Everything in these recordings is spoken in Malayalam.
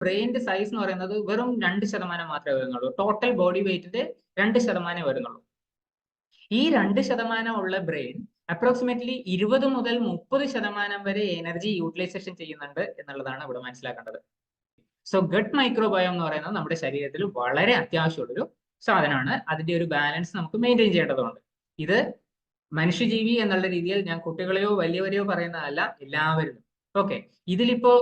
ബ്രെയിനിന്റെ സൈസ് എന്ന് പറയുന്നത് വെറും 2% മാത്രമേ വരുന്നുള്ളൂ. ടോട്ടൽ ബോഡി വെയിറ്റിന്റെ 2% വരുന്നുള്ളൂ. ഈ 2% ഉള്ള ബ്രെയിൻ അപ്രോക്സിമേറ്റ്ലി 20 മുതൽ 30% വരെ എനർജി യൂട്ടിലൈസേഷൻ ചെയ്യുന്നുണ്ട് എന്നുള്ളതാണ് ഇവിടെ മനസ്സിലാക്കേണ്ടത്. സോ ഗട്ട് മൈക്രോബയോം എന്ന് പറയുന്നത് നമ്മുടെ ശരീരത്തിൽ വളരെ അത്യാവശ്യമുള്ളൊരു സാധനമാണ്. അതിന്റെ ഒരു ബാലൻസ് നമുക്ക് മെയിൻറ്റെയിൻ ചെയ്യേണ്ടതുണ്ട്. ഇത് മനുഷ്യജീവി എന്നുള്ള രീതിയിൽ ഞാൻ കുട്ടികളെയോ വലിയവരെയോ പറയുന്നതല്ല, എല്ലാവരും. ഓക്കെ, ഇതിലിപ്പോ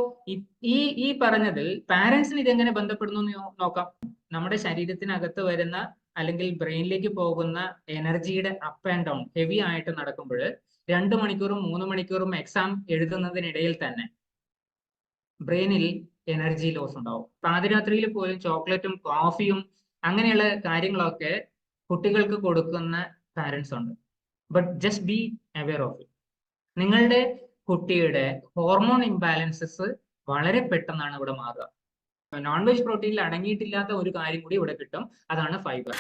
ഈ പറഞ്ഞതിൽ പാരന്റ്സിന് ഇതെങ്ങനെ ബന്ധപ്പെടുന്നു എന്ന് നോക്കാം. നമ്മുടെ ശരീരത്തിനകത്ത് വരുന്ന അല്ലെങ്കിൽ ബ്രെയിനിലേക്ക് പോകുന്ന എനർജിയുടെ അപ്പ് ആൻഡ് ഡൗൺ ഹെവി ആയിട്ട് നടക്കുമ്പോൾ 2 മണിക്കൂറും 3 മണിക്കൂറും എക്സാം എഴുതുന്നതിനിടയിൽ തന്നെ ബ്രെയിനിൽ എനർജി ലോസ് ഉണ്ടാവും. പാതിരാത്രിയിൽ പോലും ചോക്ലേറ്റും കോഫിയും അങ്ങനെയുള്ള കാര്യങ്ങളൊക്കെ കുട്ടികൾക്ക് കൊടുക്കുന്ന പാരന്റ്സ് ഉണ്ട്. But just be aware of it. നിങ്ങളുടെ കുട്ടിയുടെ ഹോർമോൺ ഇംബാലൻസസ് വളരെ പെട്ടെന്നാണ് ഇവിടെ മാറുക. നോൺ വെജ് പ്രോട്ടീനിൽ അടങ്ങിയിട്ടില്ലാത്ത ഒരു കാര്യം കൂടി ഇവിടെ കിട്ടും, അതാണ് ഫൈബർ.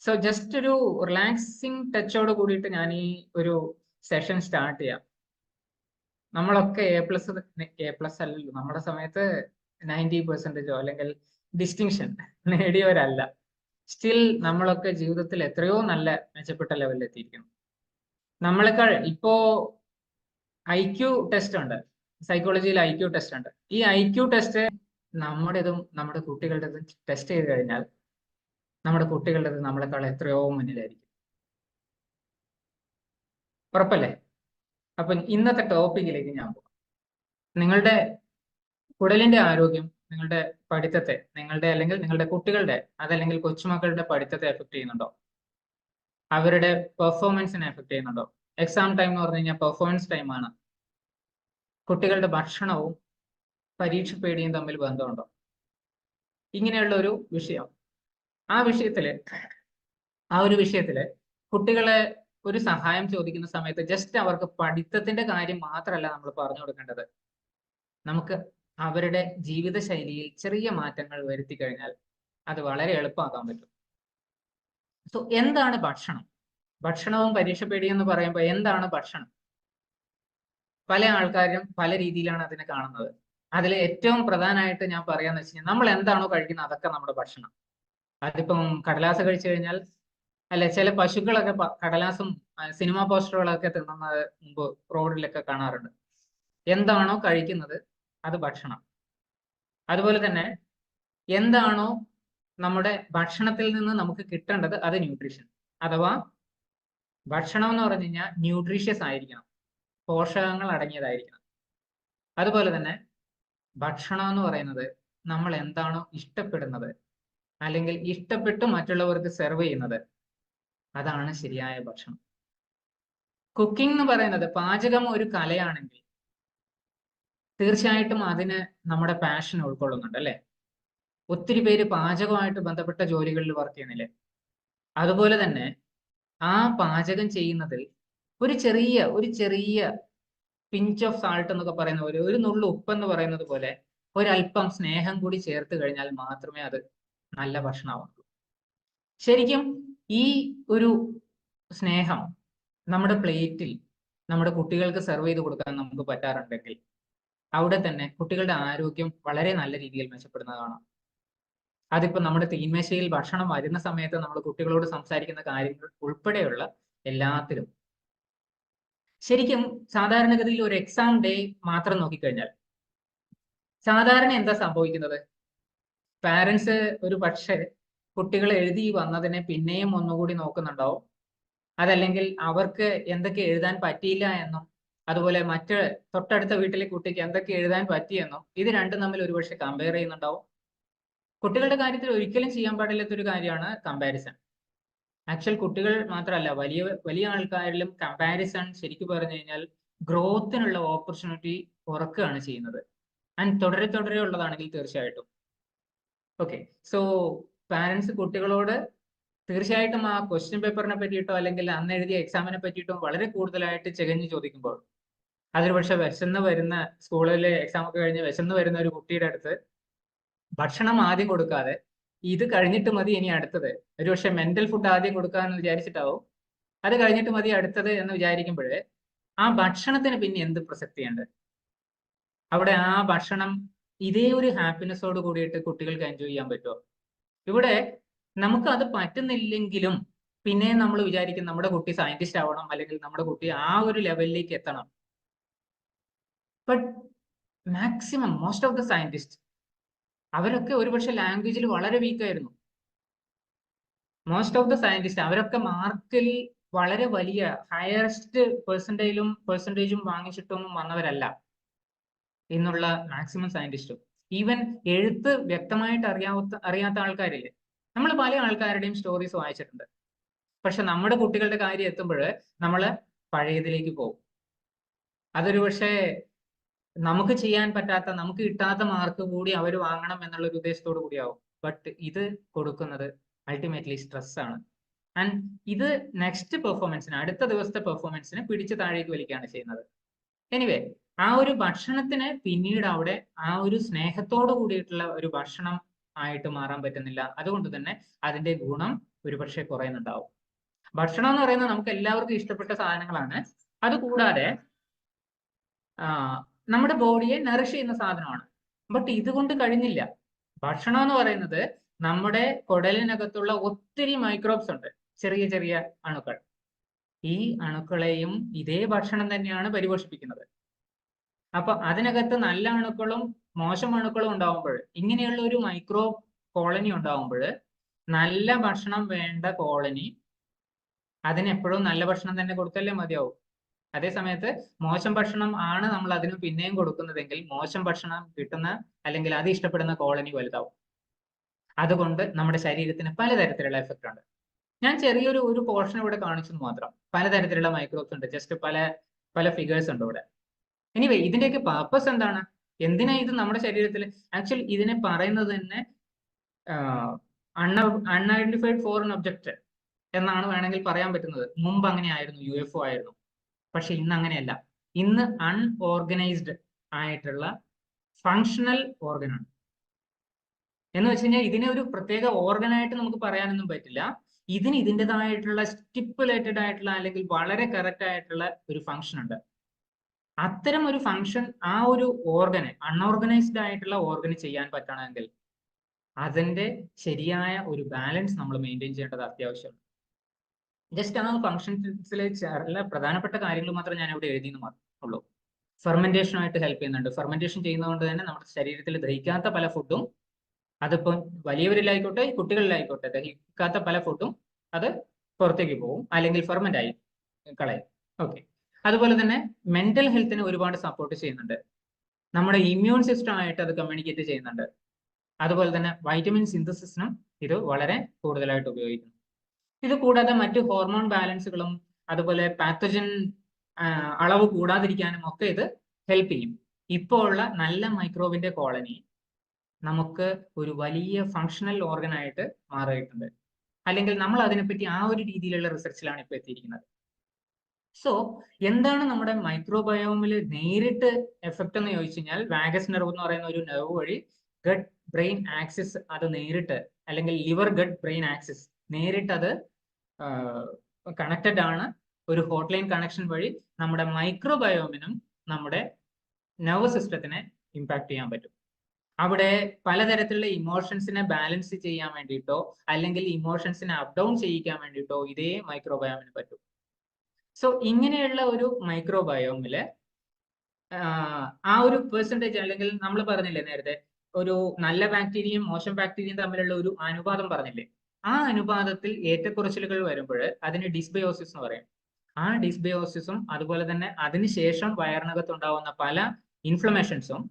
സോ ജസ്റ്റ് ഒരു റിലാക്സിങ് ടച്ചോട് കൂടിയിട്ട് ഞാൻ ഈ ഒരു സെഷൻ സ്റ്റാർട്ട് ചെയ്യാം. നമ്മളൊക്കെ എ പ്ലസ് അല്ലല്ലോ, നമ്മുടെ സമയത്ത് 90% അല്ലെങ്കിൽ ഡിസ്റ്റിങ്ഷൻ നേടിയവരല്ല. സ്റ്റിൽ നമ്മളൊക്കെ ജീവിതത്തിൽ എത്രയോ നല്ല മെച്ചപ്പെട്ട ലെവലിൽ എത്തിയിരിക്കുന്നു. നമ്മളെക്കാൾ ഇപ്പോ IQ ടെസ്റ്റ് ഉണ്ട്, സൈക്കോളജിയിൽ IQ ടെസ്റ്റ് ഉണ്ട്. ഈ IQ ടെസ്റ്റ് നമ്മുടേതും നമ്മുടെ കുട്ടികളുടേതും ടെസ്റ്റ് ചെയ്ത് കഴിഞ്ഞാൽ നമ്മുടെ കുട്ടികളുടേത് നമ്മളെക്കാൾ എത്രയോ മുന്നിലായിരിക്കും. ഉറപ്പല്ലേ? അപ്പൊ ഇന്നത്തെ ടോപ്പിക്കിലേക്ക് ഞാൻ പോകാം. നിങ്ങളുടെ കുടലിന്റെ ആരോഗ്യം നിങ്ങളുടെ പഠിത്തത്തെ, അല്ലെങ്കിൽ നിങ്ങളുടെ കുട്ടികളുടെ, അതല്ലെങ്കിൽ കൊച്ചുമക്കളുടെ പഠിത്തത്തെ എഫക്ട് ചെയ്യുന്നുണ്ടോ? അവരുടെ പെർഫോമൻസിനെ എഫക്ട് ചെയ്യുന്നുണ്ടോ? എക്സാം ടൈം എന്ന് പറഞ്ഞു കഴിഞ്ഞാൽ പെർഫോമൻസ് ടൈമാണ്. കുട്ടികളുടെ ഭക്ഷണവും പരീക്ഷ പേടിയും തമ്മിൽ ബന്ധമുണ്ടോ? ഇങ്ങനെയുള്ള ഒരു വിഷയം. ആ ഒരു വിഷയത്തില് കുട്ടികളെ ഒരു സഹായം ചോദിക്കുന്ന സമയത്ത് ജസ്റ്റ് അവർക്ക് പഠിത്തത്തിന്റെ കാര്യം മാത്രമല്ല നമ്മൾ പറഞ്ഞു കൊടുക്കേണ്ടത്. നമുക്ക് അവരുടെ ജീവിതശൈലിയിൽ ചെറിയ മാറ്റങ്ങൾ വരുത്തി കഴിഞ്ഞാൽ അത് വളരെ എളുപ്പമാക്കാൻ പറ്റും. സോ എന്താണ് ഭക്ഷണം? ഭക്ഷണവും പരീക്ഷ പേടിയും എന്ന് പറയുമ്പോൾ എന്താണ് ഭക്ഷണം? പല ആൾക്കാരും പല രീതിയിലാണ് അതിനെ കാണുന്നത്. അതിൽ ഏറ്റവും പ്രധാനമായിട്ട് ഞാൻ പറയാന്ന് വെച്ച് കഴിഞ്ഞാൽ നമ്മൾ എന്താണോ കഴിക്കുന്നത് അതൊക്കെ നമ്മുടെ ഭക്ഷണം. അതിപ്പം കടലാസ് കഴിച്ചു കഴിഞ്ഞാൽ, അല്ലെ ചില പശുക്കളൊക്കെ കടലാസും സിനിമാ പോസ്റ്ററുകളൊക്കെ തിന്നുന്നത് മുമ്പ് റോഡിലൊക്കെ കാണാറുണ്ട്. എന്താണോ കഴിക്കുന്നത് അത് ഭക്ഷണം. അതുപോലെ തന്നെ എന്താണോ നമ്മുടെ ഭക്ഷണത്തിൽ നിന്ന് നമുക്ക് കിട്ടേണ്ടത് അത് ന്യൂട്രീഷൻ. അഥവാ ഭക്ഷണം എന്ന് പറഞ്ഞു കഴിഞ്ഞാൽ ന്യൂട്രീഷ്യസ് ആയിരിക്കണം, പോഷകങ്ങൾ അടങ്ങിയതായിരിക്കണം. അതുപോലെ തന്നെ ഭക്ഷണം എന്ന് പറയുന്നത് നമ്മൾ എന്താണോ ഇഷ്ടപ്പെടുന്നത് അല്ലെങ്കിൽ ഇഷ്ടപ്പെട്ട് മറ്റുള്ളവർക്ക് സെർവ് ചെയ്യുന്നത്, അതാണ് ശരിയായ ഭക്ഷണം. കുക്കിംഗ് എന്ന് പറയുന്നത്, പാചകം ഒരു കലയാണെങ്കിൽ തീർച്ചയായിട്ടും അതിന് നമ്മുടെ പാഷൻ ഉൾക്കൊള്ളുന്നുണ്ട്, അല്ലെ? ഒത്തിരി പേര് പാചകമായിട്ട് ബന്ധപ്പെട്ട ജോലികളിൽ വർക്ക് ചെയ്യുന്നില്ലേ? അതുപോലെ തന്നെ ആ പാചകം ചെയ്യുന്നതിൽ ഒരു ചെറിയ പിഞ്ച് ഓഫ് സാൾട്ട് എന്നൊക്കെ പറയുന്ന പോലെ, ഒരു നുള്ളു ഉപ്പ് എന്ന് പറയുന്നത് പോലെ ഒരല്പം സ്നേഹം കൂടി ചേർത്ത് കഴിഞ്ഞാൽ മാത്രമേ അത് നല്ല ഭക്ഷണമാവുള്ളൂ. ശരിക്കും ഈ ഒരു സ്നേഹം നമ്മുടെ പ്ലേറ്റിൽ നമ്മുടെ കുട്ടികൾക്ക് സെർവ് ചെയ്ത് കൊടുക്കാൻ നമുക്ക് പറ്റാറുണ്ടെങ്കിൽ അവിടെ തന്നെ കുട്ടികളുടെ ആരോഗ്യം വളരെ നല്ല രീതിയിൽ മെച്ചപ്പെടുന്നതാണ്. അതിപ്പോ നമ്മുടെ തീന്മേശയിൽ ഭക്ഷണം വരുന്ന സമയത്ത് നമ്മൾ കുട്ടികളോട് സംസാരിക്കുന്ന കാര്യങ്ങൾ ഉൾപ്പെടെയുള്ള എല്ലാത്തിലും. ശരിക്കും സാധാരണഗതിയിൽ ഒരു എക്സാം ഡേ മാത്രം നോക്കിക്കഴിഞ്ഞാൽ സാധാരണ എന്താ സംഭവിക്കുന്നത്? പാരന്റ്സ് ഒരു പക്ഷേ കുട്ടികൾ എഴുതി വന്നതിനെ പിന്നെയും ഒന്നുകൂടി നോക്കുന്നുണ്ടാവും. അതല്ലെങ്കിൽ അവർക്ക് എന്തൊക്കെ എഴുതാൻ പറ്റിയില്ല എന്നും, അതുപോലെ മറ്റ് തൊട്ടടുത്ത വീട്ടിലെ കുട്ടിക്ക് എന്തൊക്കെ എഴുതാൻ പറ്റിയെന്നും ഇത് രണ്ടും തമ്മിൽ ഒരുപക്ഷെ കമ്പയർ ചെയ്യുന്നുണ്ടാവും. കുട്ടികളുടെ കാര്യത്തിൽ ഒരിക്കലും ചെയ്യാൻ പാടില്ലാത്ത ഒരു കാര്യമാണ് കമ്പാരിസൺ. ആക്ച്വൽ കുട്ടികൾ മാത്രമല്ല, വലിയ ആൾക്കാരിലും കമ്പാരിസൺ ശരിക്കും പറഞ്ഞു കഴിഞ്ഞാൽ ഗ്രോത്തിനുള്ള ഓപ്പർച്യൂണിറ്റി കുറക്കുകയാണ് ചെയ്യുന്നത്. ആൻഡ് തുടരെ ഉള്ളതാണെങ്കിൽ തീർച്ചയായിട്ടും. ഓക്കെ, സോ പാരന്റ്സ് കുട്ടികളോട് തീർച്ചയായിട്ടും ആ ക്വസ്റ്റ്യൻ പേപ്പറിനെ പറ്റിയിട്ടോ അല്ലെങ്കിൽ അന്ന് എഴുതിയ എക്സാമിനെ പറ്റിയിട്ടോ വളരെ കൂടുതലായിട്ട് ചെകഞ്ഞ് ചോദിക്കുമ്പോൾ, അതൊരു പക്ഷെ വിശന്ന് വരുന്ന, സ്കൂളിലെ എക്സാം ഒക്കെ കഴിഞ്ഞ് വിശന്ന് വരുന്ന ഒരു കുട്ടിയുടെ അടുത്ത് ഭക്ഷണം ആദ്യം കൊടുക്കാതെ ഇത് കഴിഞ്ഞിട്ട് മതി ഇനി അടുത്തത്. ഒരുപക്ഷെ മെന്റൽ ഫുഡ് ആദ്യം കൊടുക്കാമെന്ന് വിചാരിച്ചിട്ടാവും, അത് കഴിഞ്ഞിട്ട് മതി അടുത്തത് എന്ന് വിചാരിക്കുമ്പോൾ ആ ഭക്ഷണത്തിന് പിന്നെ എന്ത് പ്രസക്തിയുണ്ട്? അവിടെ ആ ഭക്ഷണം ഇതേ ഒരു ഹാപ്പിനെസ്സോട് കൂടിയിട്ട് കുട്ടികൾക്ക് എൻജോയ് ചെയ്യാൻ പറ്റുമോ? ഇവിടെ നമുക്ക് അത് പറ്റുന്നില്ലെങ്കിലും പിന്നെ നമ്മൾ വിചാരിക്കും നമ്മുടെ കുട്ടി സയന്റിസ്റ്റ് ആവണം, അല്ലെങ്കിൽ നമ്മുടെ കുട്ടി ആ ഒരു ലെവലിലേക്ക് എത്തണം. But maximum most of the scientist അവരൊക്കെ ഒരുപക്ഷെ ലാംഗ്വേജിൽ വളരെ വീക്കായിരുന്നു. മോസ്റ്റ് ഓഫ് ദ സയന്റിസ്റ്റ് അവരൊക്കെ മാർക്കിൽ വളരെ വലിയ ഹയസ്റ്റ് പെർസെൻറ്റേജും വാങ്ങിച്ചിട്ടൊന്നും വന്നവരല്ല എന്നുള്ള മാക്സിമം സയന്റിസ്റ്റും. ഈവൻ എഴുത്ത് വ്യക്തമായിട്ട് അറിയാത്ത ആൾക്കാരില്ലേ, നമ്മൾ പല ആൾക്കാരുടെയും സ്റ്റോറീസ് വായിച്ചിട്ടുണ്ട്. പക്ഷെ നമ്മുടെ കുട്ടികളുടെ കാര്യം എത്തുമ്പോൾ നമ്മൾ പഴയതിലേക്ക് പോകും. അതൊരു പക്ഷേ നമുക്ക് ചെയ്യാൻ പറ്റാത്ത, നമുക്ക് കിട്ടാത്ത മാർക്ക് കൂടി അവർ വാങ്ങണം എന്നുള്ള ഒരു ഉദ്ദേശത്തോടു കൂടിയാവും. ബട്ട് ഇത് കൊടുക്കുന്നത് അൾട്ടിമേറ്റ്ലി സ്ട്രെസ് ആണ്. ആൻഡ് ഇത് നെക്സ്റ്റ് പെർഫോമൻസിന്, അടുത്ത ദിവസത്തെ പെർഫോമൻസിനെ പിടിച്ച് താഴേക്ക് വലിക്കുകയാണ് ചെയ്യുന്നത്. എനിവേ, ആ ഒരു ഭക്ഷണത്തിന് പിന്നീട് അവിടെ ആ ഒരു സ്നേഹത്തോട് കൂടിയിട്ടുള്ള ഒരു ഭക്ഷണം ആയിട്ട് മാറാൻ പറ്റുന്നില്ല. അതുകൊണ്ട് തന്നെ അതിന്റെ ഗുണം ഒരുപക്ഷെ കുറയുന്നുണ്ടാവും. ഭക്ഷണം എന്ന് പറയുന്നത് നമുക്ക് എല്ലാവർക്കും ഇഷ്ടപ്പെട്ട സാധനങ്ങളാണ്. അതുകൂടാതെ നമ്മുടെ ബോഡിയെ നറിഷ് ചെയ്യുന്ന സാധനമാണ്. ബട്ട് ഇതുകൊണ്ട് കഴിഞ്ഞില്ല. ഭക്ഷണം എന്ന് പറയുന്നത് നമ്മുടെ കുടലിനകത്തുള്ള ഒത്തിരി മൈക്രോബ്സ് ഉണ്ട്, ചെറിയ ചെറിയ അണുക്കൾ. ഈ അണുക്കളെയും ഇതേ ഭക്ഷണം തന്നെയാണ് പരിപോഷിപ്പിക്കുന്നത്. അപ്പൊ അതിനകത്ത് നല്ല അണുക്കളും മോശം അണുക്കളും ഉണ്ടാവുമ്പോൾ, ഇങ്ങനെയുള്ള ഒരു മൈക്രോ കോളനി ഉണ്ടാവുമ്പോൾ, നല്ല ഭക്ഷണം വേണ്ട കോളനി അതിനെപ്പോഴും നല്ല ഭക്ഷണം തന്നെ കൊടുത്തല്ലേ മതിയാവും. അതേ സമയത്ത് മോശം ഭക്ഷണം ആണ് നമ്മൾ അതിന് പിന്നെയും കൊടുക്കുന്നതെങ്കിൽ മോശം ഭക്ഷണം കിട്ടുന്ന അല്ലെങ്കിൽ അത് ഇഷ്ടപ്പെടുന്ന കോളനി വലുതാവും. അതുകൊണ്ട് നമ്മുടെ ശരീരത്തിന് പലതരത്തിലുള്ള എഫക്റ്റ് ഉണ്ട്. ഞാൻ ചെറിയൊരു പോർഷൻ ഇവിടെ കാണിച്ചു മാത്രം. പലതരത്തിലുള്ള മൈക്രോബ്സ് ഉണ്ട്, ജസ്റ്റ് പല ഫിഗേഴ്സ് ഉണ്ട് ഇവിടെ. എനിവേ, ഇതിന്റെയൊക്കെ പർപ്പസ് എന്താണ്? എന്തിനാ ഇത് നമ്മുടെ ശരീരത്തിൽ? ആക്ച്വലി ഇതിനെ പറയുന്നത് തന്നെ അൺഐഡന്റിഫൈഡ് ഫോറിൻ ഒബ്ജക്റ്റ് എന്നാണ് വേണമെങ്കിൽ പറയാൻ പറ്റുന്നത്. മുമ്പ് അങ്ങനെയായിരുന്നു, UFO ആയിരുന്നു. പക്ഷെ ഇന്ന് അങ്ങനെയല്ല. ഇന്ന് അൺഓർഗനൈസ്ഡ് ആയിട്ടുള്ള ഫങ്ഷണൽ ഓർഗനാണ്. എന്ന് വെച്ച് കഴിഞ്ഞാൽ ഇതിനെ ഒരു പ്രത്യേക ഓർഗനായിട്ട് നമുക്ക് പറയാനൊന്നും പറ്റില്ല. ഇതിന് ഇതിൻ്റെതായിട്ടുള്ള സ്റ്റിപ്പുലേറ്റഡ് ആയിട്ടുള്ള അല്ലെങ്കിൽ വളരെ കറക്റ്റ് ആയിട്ടുള്ള ഒരു ഫങ്ഷൻ ഉണ്ട്. അത്തരം ഒരു ഫങ്ഷൻ ആ ഒരു ഓർഗന്, അൺഓർഗനൈസ്ഡ് ആയിട്ടുള്ള ഓർഗന് ചെയ്യാൻ പറ്റണമെങ്കിൽ അതിന്റെ ശരിയായ ഒരു ബാലൻസ് നമ്മൾ മെയിൻറ്റെയിൻ ചെയ്യേണ്ടത് അത്യാവശ്യമാണ്. ജസ്റ്റ് ആ ഫങ്ഷൻസിലെ ചില പ്രധാനപ്പെട്ട കാര്യങ്ങൾ മാത്രം ഞാൻ ഇവിടെ എഴുതിയെന്ന് മാത്രമേ ഉള്ളൂ. ഫെർമെന്റേഷനുമായിട്ട് ഹെൽപ്പ് ചെയ്യുന്നുണ്ട്. ഫെർമെന്റേഷൻ ചെയ്യുന്നതുകൊണ്ട് തന്നെ നമ്മുടെ ശരീരത്തിൽ ദഹിക്കാത്ത പല ഫുഡും, അതിപ്പം വലിയവരിലായിക്കോട്ടെ കുട്ടികളിലായിക്കോട്ടെ, ദഹിക്കാത്ത പല ഫുഡും അത് പുറത്തേക്ക് പോകും, അല്ലെങ്കിൽ ഫെർമെന്റ് ആയി കളയും. ഓക്കെ. അതുപോലെ തന്നെ മെന്റൽ ഹെൽത്തിനെ ഒരുപാട് സപ്പോർട്ട് ചെയ്യുന്നുണ്ട്. നമ്മുടെ ഇമ്മ്യൂൺ സിസ്റ്റം ആയിട്ട് അത് കമ്മ്യൂണിക്കേറ്റ് ചെയ്യുന്നുണ്ട്. അതുപോലെ തന്നെ വൈറ്റമിൻ സിന്തസിസിനും ഇത് വളരെ കൂടുതലായിട്ട് ഉപയോഗിക്കുന്നു. ഇത് കൂടാതെ മറ്റ് ഹോർമോൺ ബാലൻസുകളും അതുപോലെ പാത്തജൻ അളവ് കൂടാതിരിക്കാനും ഒക്കെ ഇത് ഹെൽപ്പ് ചെയ്യും. ഇപ്പോൾ ഉള്ള നല്ല മൈക്രോബിന്റെ കോളനി നമുക്ക് ഒരു വലിയ ഫങ്ഷണൽ ഓർഗൻ ആയിട്ട് മാറിയിട്ടുണ്ട്. അല്ലെങ്കിൽ നമ്മൾ അതിനെപ്പറ്റി ആ ഒരു രീതിയിലുള്ള റിസർച്ചിലാണ് ഇപ്പോൾ എത്തിയിരിക്കുന്നത്. സോ എന്താണ് നമ്മുടെ മൈക്രോബയോമിൽ നേരിട്ട് എഫക്റ്റ് എന്ന് ചോദിച്ചു കഴിഞ്ഞാൽ, വാഗസ് നെർവ് എന്ന് പറയുന്ന ഒരു നെർവ് വഴി ഗട്ട് ബ്രെയിൻ ആക്സിസ് അത് നേരിട്ട്, അല്ലെങ്കിൽ ലിവർ ഗട്ട് ബ്രെയിൻ ആക്സിസ് നേരിട്ട് അത് കണക്റ്റഡ് ആണ്. ഒരു ഹോട്ട്ലൈൻ കണക്ഷൻ വഴി നമ്മുടെ മൈക്രോബയോമിനും നമ്മുടെ നെർവസ് സിസ്റ്റത്തിനെ ഇമ്പാക്ട് ചെയ്യാൻ പറ്റും. അവിടെ പലതരത്തിലുള്ള ഇമോഷൻസിനെ ബാലൻസ് ചെയ്യാൻ വേണ്ടിയിട്ടോ അല്ലെങ്കിൽ ഇമോഷൻസിനെ അപ്പ് ഡൗൺ ചെയ്യിക്കാൻ വേണ്ടിയിട്ടോ ഇതേ മൈക്രോബയോമിന് പറ്റും. സോ ഇങ്ങനെയുള്ള ഒരു മൈക്രോബയോമില് ആ ഒരു പെർസെൻറ്റേജ്, അല്ലെങ്കിൽ നമ്മൾ പറഞ്ഞില്ലേ നേരത്തെ ഒരു നല്ല ബാക്ടീരിയയും മോശം ബാക്ടീരിയയും തമ്മിലുള്ള ഒരു അനുപാതം പറഞ്ഞില്ലേ, ആ അനുപാതത്തിൽ ഏറ്റക്കുറച്ചിലുകൾ വരുമ്പോൾ അതിന് ഡിസ്ബയോസിസ് എന്ന് പറയും. ആ ഡിസ്ബയോസിസും അതുപോലെ തന്നെ അതിനുശേഷം വയറിനകത്തുണ്ടാവുന്ന പല ഇൻഫ്ലമേഷൻസും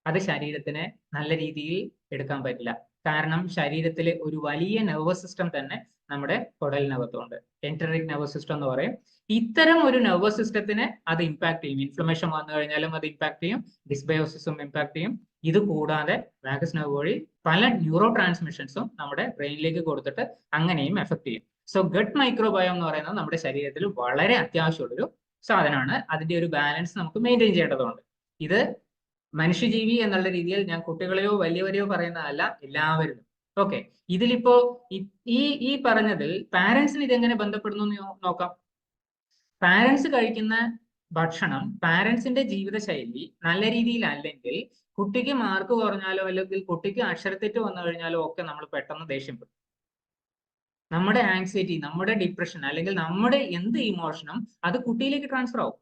അത് ശരീരത്തിനെ നല്ല രീതിയിൽ എടുക്കാൻ പറ്റില്ല. കാരണം ശരീരത്തിലെ ഒരു വലിയ നെർവസ് സിസ്റ്റം തന്നെ നമ്മുടെ കുടലിനകത്തുണ്ട്. എൻറ്ററിക് നെർവസ് സിസ്റ്റം എന്ന് പറയും. ഇത്തരം ഒരു നെർവസ് സിസ്റ്റത്തിനെ അത് ഇമ്പാക്ട് ചെയ്യും. ഇൻഫ്ലമേഷൻ വന്നു കഴിഞ്ഞാലും അത് ഇമ്പാക്ട് ചെയ്യും, ഡിസ്ബയോസിസും ഇമ്പാക്ട് ചെയ്യും. ഇത് കൂടാതെ വാഗസ് നെർവ് വഴി പല ന്യൂറോ ട്രാൻസ്മിഷൻസും നമ്മുടെ ബ്രെയിനിലേക്ക് കൊടുത്തിട്ട് അങ്ങനെയും എഫക്ട് ചെയ്യും. സോ ഗട്ട് മൈക്രോബയോം എന്ന് പറയുന്നത് നമ്മുടെ ശരീരത്തിൽ വളരെ അത്യാവശ്യമുള്ളൊരു സാധനമാണ്. അതിന്റെ ഒരു ബാലൻസ് നമുക്ക് മെയിൻറ്റെയിൻ ചെയ്യേണ്ടതുണ്ട്. ഇത് മനുഷ്യജീവി എന്നുള്ള രീതിയിൽ ഞാൻ കുട്ടികളെയോ വലിയവരെയോ പറയുന്നതല്ല, എല്ലാവരും ഓക്കെ, ഇതിലിപ്പോ ഈ പറഞ്ഞതിൽ പാരന്റ്സിന് ഇതെങ്ങനെ ബന്ധപ്പെടുന്നു എന്ന് നോക്കാം. പാരന്റ്സ് കഴിക്കുന്ന ഭക്ഷണം, പാരന്റ്സിന്റെ ജീവിതശൈലി നല്ല രീതിയിലല്ലെങ്കിൽ കുട്ടിക്ക് മാർക്ക് കുറഞ്ഞാലോ അല്ലെങ്കിൽ കുട്ടിക്ക് അക്ഷരത്തെറ്റ് വന്നു കഴിഞ്ഞാലോ ഒക്കെ നമ്മൾ പെട്ടെന്ന് ദേഷ്യപ്പെടും. നമ്മുടെ ആങ്സൈറ്റി, നമ്മുടെ ഡിപ്രഷൻ അല്ലെങ്കിൽ നമ്മുടെ എന്ത് ഇമോഷനും അത് കുട്ടിയിലേക്ക് ട്രാൻസ്ഫർ ആവും.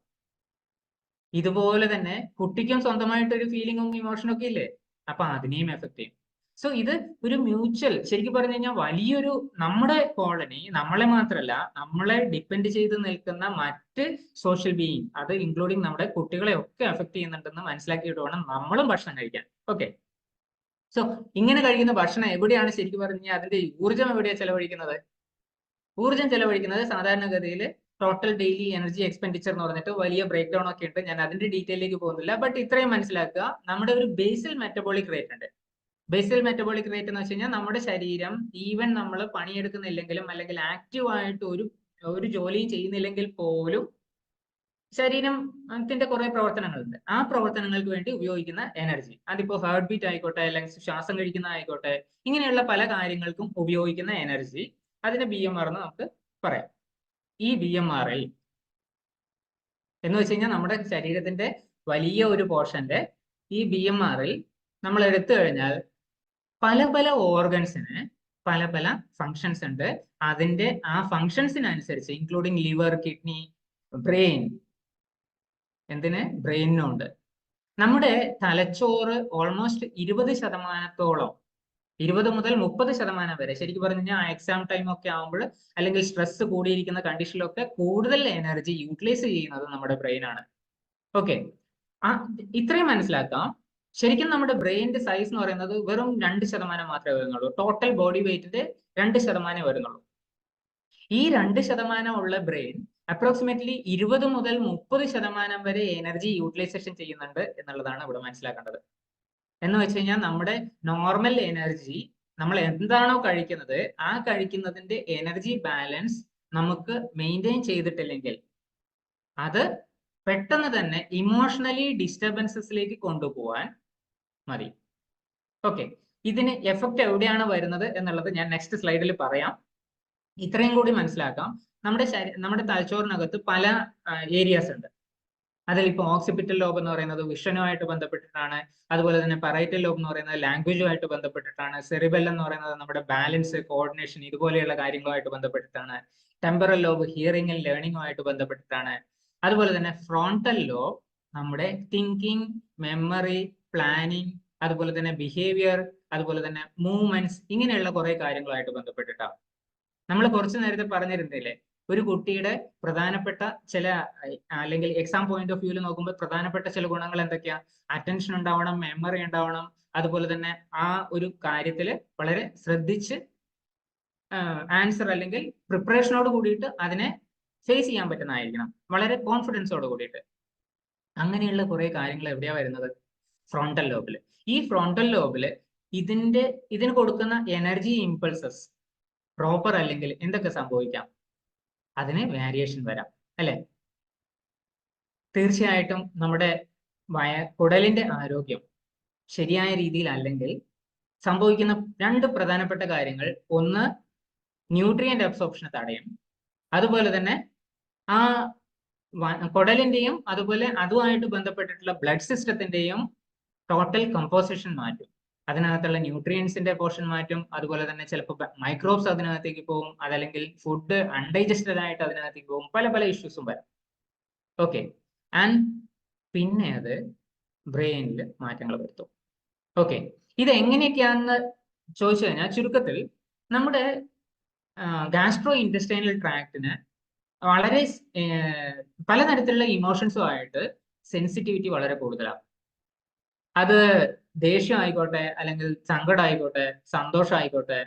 ഇതുപോലെ തന്നെ കുട്ടിക്കും സ്വന്തമായിട്ട് ഒരു ഫീലിംഗും ഇമോഷനും ഒക്കെ ഇല്ലേ, അപ്പൊ അതിനെയും എഫക്ട് ചെയ്യും. സോ ഇത് ഒരു മ്യൂച്വൽ, ശരിക്കും പറഞ്ഞു കഴിഞ്ഞാൽ വലിയൊരു, നമ്മുടെ കോളനി, നമ്മളെ മാത്രമല്ല നമ്മളെ ഡിപ്പെൻഡ് ചെയ്ത് നിൽക്കുന്ന മറ്റ് സോഷ്യൽ ബീയിങ്, അത് ഇൻക്ലൂഡിങ് നമ്മുടെ കുട്ടികളെ ഒക്കെ എഫക്ട് ചെയ്യുന്നുണ്ടെന്ന് മനസ്സിലാക്കിയിട്ട് വേണം നമ്മളും ഭക്ഷണം കഴിക്കാൻ. ഓക്കെ, സോ ഇങ്ങനെ കഴിക്കുന്ന ഭക്ഷണം എവിടെയാണ് ശരിക്കും പറഞ്ഞു കഴിഞ്ഞാൽ അതിന്റെ ഊർജ്ജം എവിടെയാണ് ചെലവഴിക്കുന്നത്? ഊർജ്ജം ചെലവഴിക്കുന്നത് സാധാരണഗതിയിൽ ടോട്ടൽ ഡെയിലി എനർജി എക്സ്പെൻഡിച്ചർ എന്ന് പറഞ്ഞിട്ട് വലിയ ബ്രേക്ക് ഡൗൺ ഒക്കെ ഉണ്ട്. ഞാൻ അതിന്റെ ഡീറ്റെയിലേക്ക് പോകുന്നില്ല. ബട്ട് ഇത്രയും മനസ്സിലാക്കുക, നമ്മുടെ ഒരു ബേസൽ മെറ്റബോളിക് റേറ്റ് ഉണ്ട്. ബേസൽ മെറ്റബോളിക് റേറ്റ് എന്ന് വെച്ച് കഴിഞ്ഞാൽ നമ്മുടെ ശരീരം ഈവൻ നമ്മൾ പണിയെടുക്കുന്നില്ലെങ്കിലും അല്ലെങ്കിൽ ആക്റ്റീവ് ആയിട്ട് ഒരു ജോലിയും ചെയ്യുന്നില്ലെങ്കിൽ പോലും ശരീരത്തിന്റെ കുറെ പ്രവർത്തനങ്ങളുണ്ട്. ആ പ്രവർത്തനങ്ങൾക്ക് വേണ്ടി ഉപയോഗിക്കുന്ന എനർജി, അതിപ്പോ ഹാർട്ട് ബീറ്റ് ആയിക്കോട്ടെ അല്ലെങ്കിൽ ശ്വാസം കഴിക്കുന്ന ആയിക്കോട്ടെ, ഇങ്ങനെയുള്ള പല കാര്യങ്ങൾക്കും ഉപയോഗിക്കുന്ന എനർജി, അതിന്റെ BMR എന്ന് നമുക്ക് പറയാം. ഈ BMR-ൽ എന്ന് വെച്ച് കഴിഞ്ഞാൽ നമ്മുടെ ശരീരത്തിന്റെ വലിയ ഒരു പോർഷന്റെ ഈ BMR-ൽ നമ്മൾ എടുത്തു കഴിഞ്ഞാൽ പല പല ഓർഗൻസിന് പല പല ഫങ്ഷൻസ് ഉണ്ട്. അതിന്റെ ആ ഫങ്ഷൻസിനനുസരിച്ച് ഇൻക്ലൂഡിങ് ലിവർ, കിഡ്നി, ബ്രെയിൻ, ബ്രെയിനും ഉണ്ട്. നമ്മുടെ തലച്ചോറ് ഓൾമോസ്റ്റ് 20% 20 മുതൽ 30% വരെ, ശരിക്കും പറഞ്ഞു കഴിഞ്ഞാൽ എക്സാം ടൈം ഒക്കെ ആകുമ്പോൾ അല്ലെങ്കിൽ സ്ട്രെസ് കൂടിയിരിക്കുന്ന കണ്ടീഷനിലൊക്കെ കൂടുതൽ എനർജി യൂട്ടിലൈസ് ചെയ്യുന്നത് നമ്മുടെ ബ്രെയിൻ ആണ്. ഓക്കെ, ഇത്രയും മനസ്സിലാക്കാം. ശരിക്കും നമ്മുടെ ബ്രെയിനിന്റെ സൈസ് എന്ന് പറയുന്നത് വെറും 2% മാത്രമേ വരുന്നുള്ളൂ. ടോട്ടൽ ബോഡി വെയിറ്റിന്റെ 2% വരുന്നുള്ളൂ. ഈ 2% ഉള്ള ബ്രെയിൻ അപ്രോക്സിമേറ്റ്ലി 20 മുതൽ 30% വരെ എനർജി യൂട്ടിലൈസേഷൻ ചെയ്യുന്നുണ്ട് എന്നുള്ളതാണ് ഇവിടെ മനസ്സിലാക്കേണ്ടത്. എന്ന് വെച്ച് കഴിഞ്ഞാൽ നമ്മുടെ നോർമൽ എനർജി, നമ്മൾ എന്താണോ കഴിക്കുന്നത് ആ കഴിക്കുന്നതിന്റെ എനർജി ബാലൻസ് നമുക്ക് മെയിൻറ്റെയിൻ ചെയ്തിട്ടില്ലെങ്കിൽ അത് പെട്ടെന്ന് തന്നെ ഇമോഷണലി ഡിസ്റ്റർബൻസസിലേക്ക് കൊണ്ടുപോകാൻ മതി. ഓക്കെ, ഇതിന് എഫക്റ്റ് എവിടെയാണ് വരുന്നത് എന്നുള്ളത് ഞാൻ നെക്സ്റ്റ് സ്ലൈഡിൽ പറയാം. ഇത്രയും കൂടി മനസ്സിലാക്കാം. നമ്മുടെ തലച്ചോറിനകത്ത് പല ഏരിയാസ് ഉണ്ട്. അതിലിപ്പോൾ ഓക്സിപിറ്റൽ ലോബ് എന്ന് പറയുന്നത് വിഷനുമായിട്ട് ബന്ധപ്പെട്ടിട്ടാണ്. അതുപോലെ തന്നെ പറൈറ്റൽ ലോബ് എന്ന് പറയുന്നത് ലാംഗ്വേജുമായിട്ട് ബന്ധപ്പെട്ടിട്ടാണ്. സെറിബെല്ലം എന്ന് പറയുന്നത് നമ്മുടെ ബാലൻസ്, കോർഡിനേഷൻ, ഇതുപോലെയുള്ള കാര്യങ്ങളുമായിട്ട് ബന്ധപ്പെട്ടിട്ടാണ്. Temporal lobe ഹിയറിംഗും ലേണിംഗുമായിട്ട് ബന്ധപ്പെട്ടിട്ടാണ്. അതുപോലെ തന്നെ ഫ്രോണ്ടൽ ലോബ് നമ്മുടെ തിങ്കിങ്, മെമ്മറി, പ്ലാനിങ്, അതുപോലെ തന്നെ ബിഹേവിയർ, അതുപോലെ തന്നെ മൂവ്മെന്റ്സ്, ഇങ്ങനെയുള്ള കുറെ കാര്യങ്ങളുമായിട്ട് ബന്ധപ്പെട്ടിട്ടാണ്. നമ്മൾ കുറച്ചു നേരത്തെ പറഞ്ഞിരുന്നില്ലേ, ഒരു കുട്ടിയുടെ പ്രധാനപ്പെട്ട ചില, അല്ലെങ്കിൽ എക്സാം പോയിന്റ് ഓഫ് വ്യൂവിൽ നോക്കുമ്പോൾ പ്രധാനപ്പെട്ട ചില ഗുണങ്ങൾ എന്തൊക്കെയാ? അറ്റൻഷൻ ഉണ്ടാവണം, മെമ്മറി ഉണ്ടാവണം, അതുപോലെ തന്നെ ആ ഒരു കാര്യത്തിൽ വളരെ ശ്രദ്ധിച്ച് ആൻസർ അല്ലെങ്കിൽ പ്രിപ്പറേഷനോട് കൂടിയിട്ട് അതിനെ ഫേസ് ചെയ്യാൻ പറ്റുന്നതായിരിക്കണം, വളരെ കോൺഫിഡൻസോട് കൂടിയിട്ട്. അങ്ങനെയുള്ള കുറെ കാര്യങ്ങൾ എവിടെയാ വരുന്നത്? ഫ്രോണ്ടൽ ലോബില്. ഈ ഫ്രോണ്ടൽ ലോബില് ഇതിന് കൊടുക്കുന്ന എനർജി ഇമ്പൾസസ് പ്രോപ്പർ അല്ലെങ്കിൽ എന്തൊക്കെ സംഭവിക്കാം? അതിന് വേരിയേഷൻ വരാം, അല്ലെ? തീർച്ചയായിട്ടും നമ്മുടെ കുടലിന്റെ ആരോഗ്യം ശരിയായ രീതിയിൽ അല്ലെങ്കിൽ സംഭവിക്കുന്ന 2 പ്രധാനപ്പെട്ട കാര്യങ്ങൾ, ഒന്ന് ന്യൂട്രിയന്റ് അബ്സോർപ്ഷനെ തടയും, അതുപോലെ തന്നെ ആ കുടലിന്റെയും അതുപോലെ അതുമായിട്ട് ബന്ധപ്പെട്ടിട്ടുള്ള ബ്ലഡ് സിസ്റ്റത്തിന്റെയും ടോട്ടൽ കമ്പോസിഷൻ മാറ്റും. അതിനകത്തുള്ള ന്യൂട്രിയൻസിന്റെ പോർഷൻ മാറ്റും. അതുപോലെ തന്നെ ചിലപ്പോൾ മൈക്രോബ്സ് അതിനകത്തേക്ക് പോകും, അതല്ലെങ്കിൽ ഫുഡ് അൺഡൈജസ്റ്റഡ് ആയിട്ട് അതിനകത്തേക്ക് പോകും. പല പല ഇഷ്യൂസും വരാം. ഓക്കെ, ആൻഡ് പിന്നെ അത് ബ്രെയിനിൽ മാറ്റങ്ങൾ വരുത്തും. ഓക്കെ, ഇത് എങ്ങനെയൊക്കെയാണെന്ന് ചോദിച്ചു കഴിഞ്ഞാൽ ചുരുക്കത്തിൽ നമ്മുടെ ഗാസ്ട്രോ ഇൻറ്റസ്റ്റൈനൽ ട്രാക്റ്റിന് വളരെ പലതരത്തിലുള്ള ഇമോഷൻസുമായിട്ട് സെൻസിറ്റിവിറ്റി വളരെ കൂടുതലാണ്. അത് ദേഷ്യം ആയിക്കോട്ടെ, അല്ലെങ്കിൽ സങ്കടം ആയിക്കോട്ടെ, സന്തോഷം ആയിക്കോട്ടെ,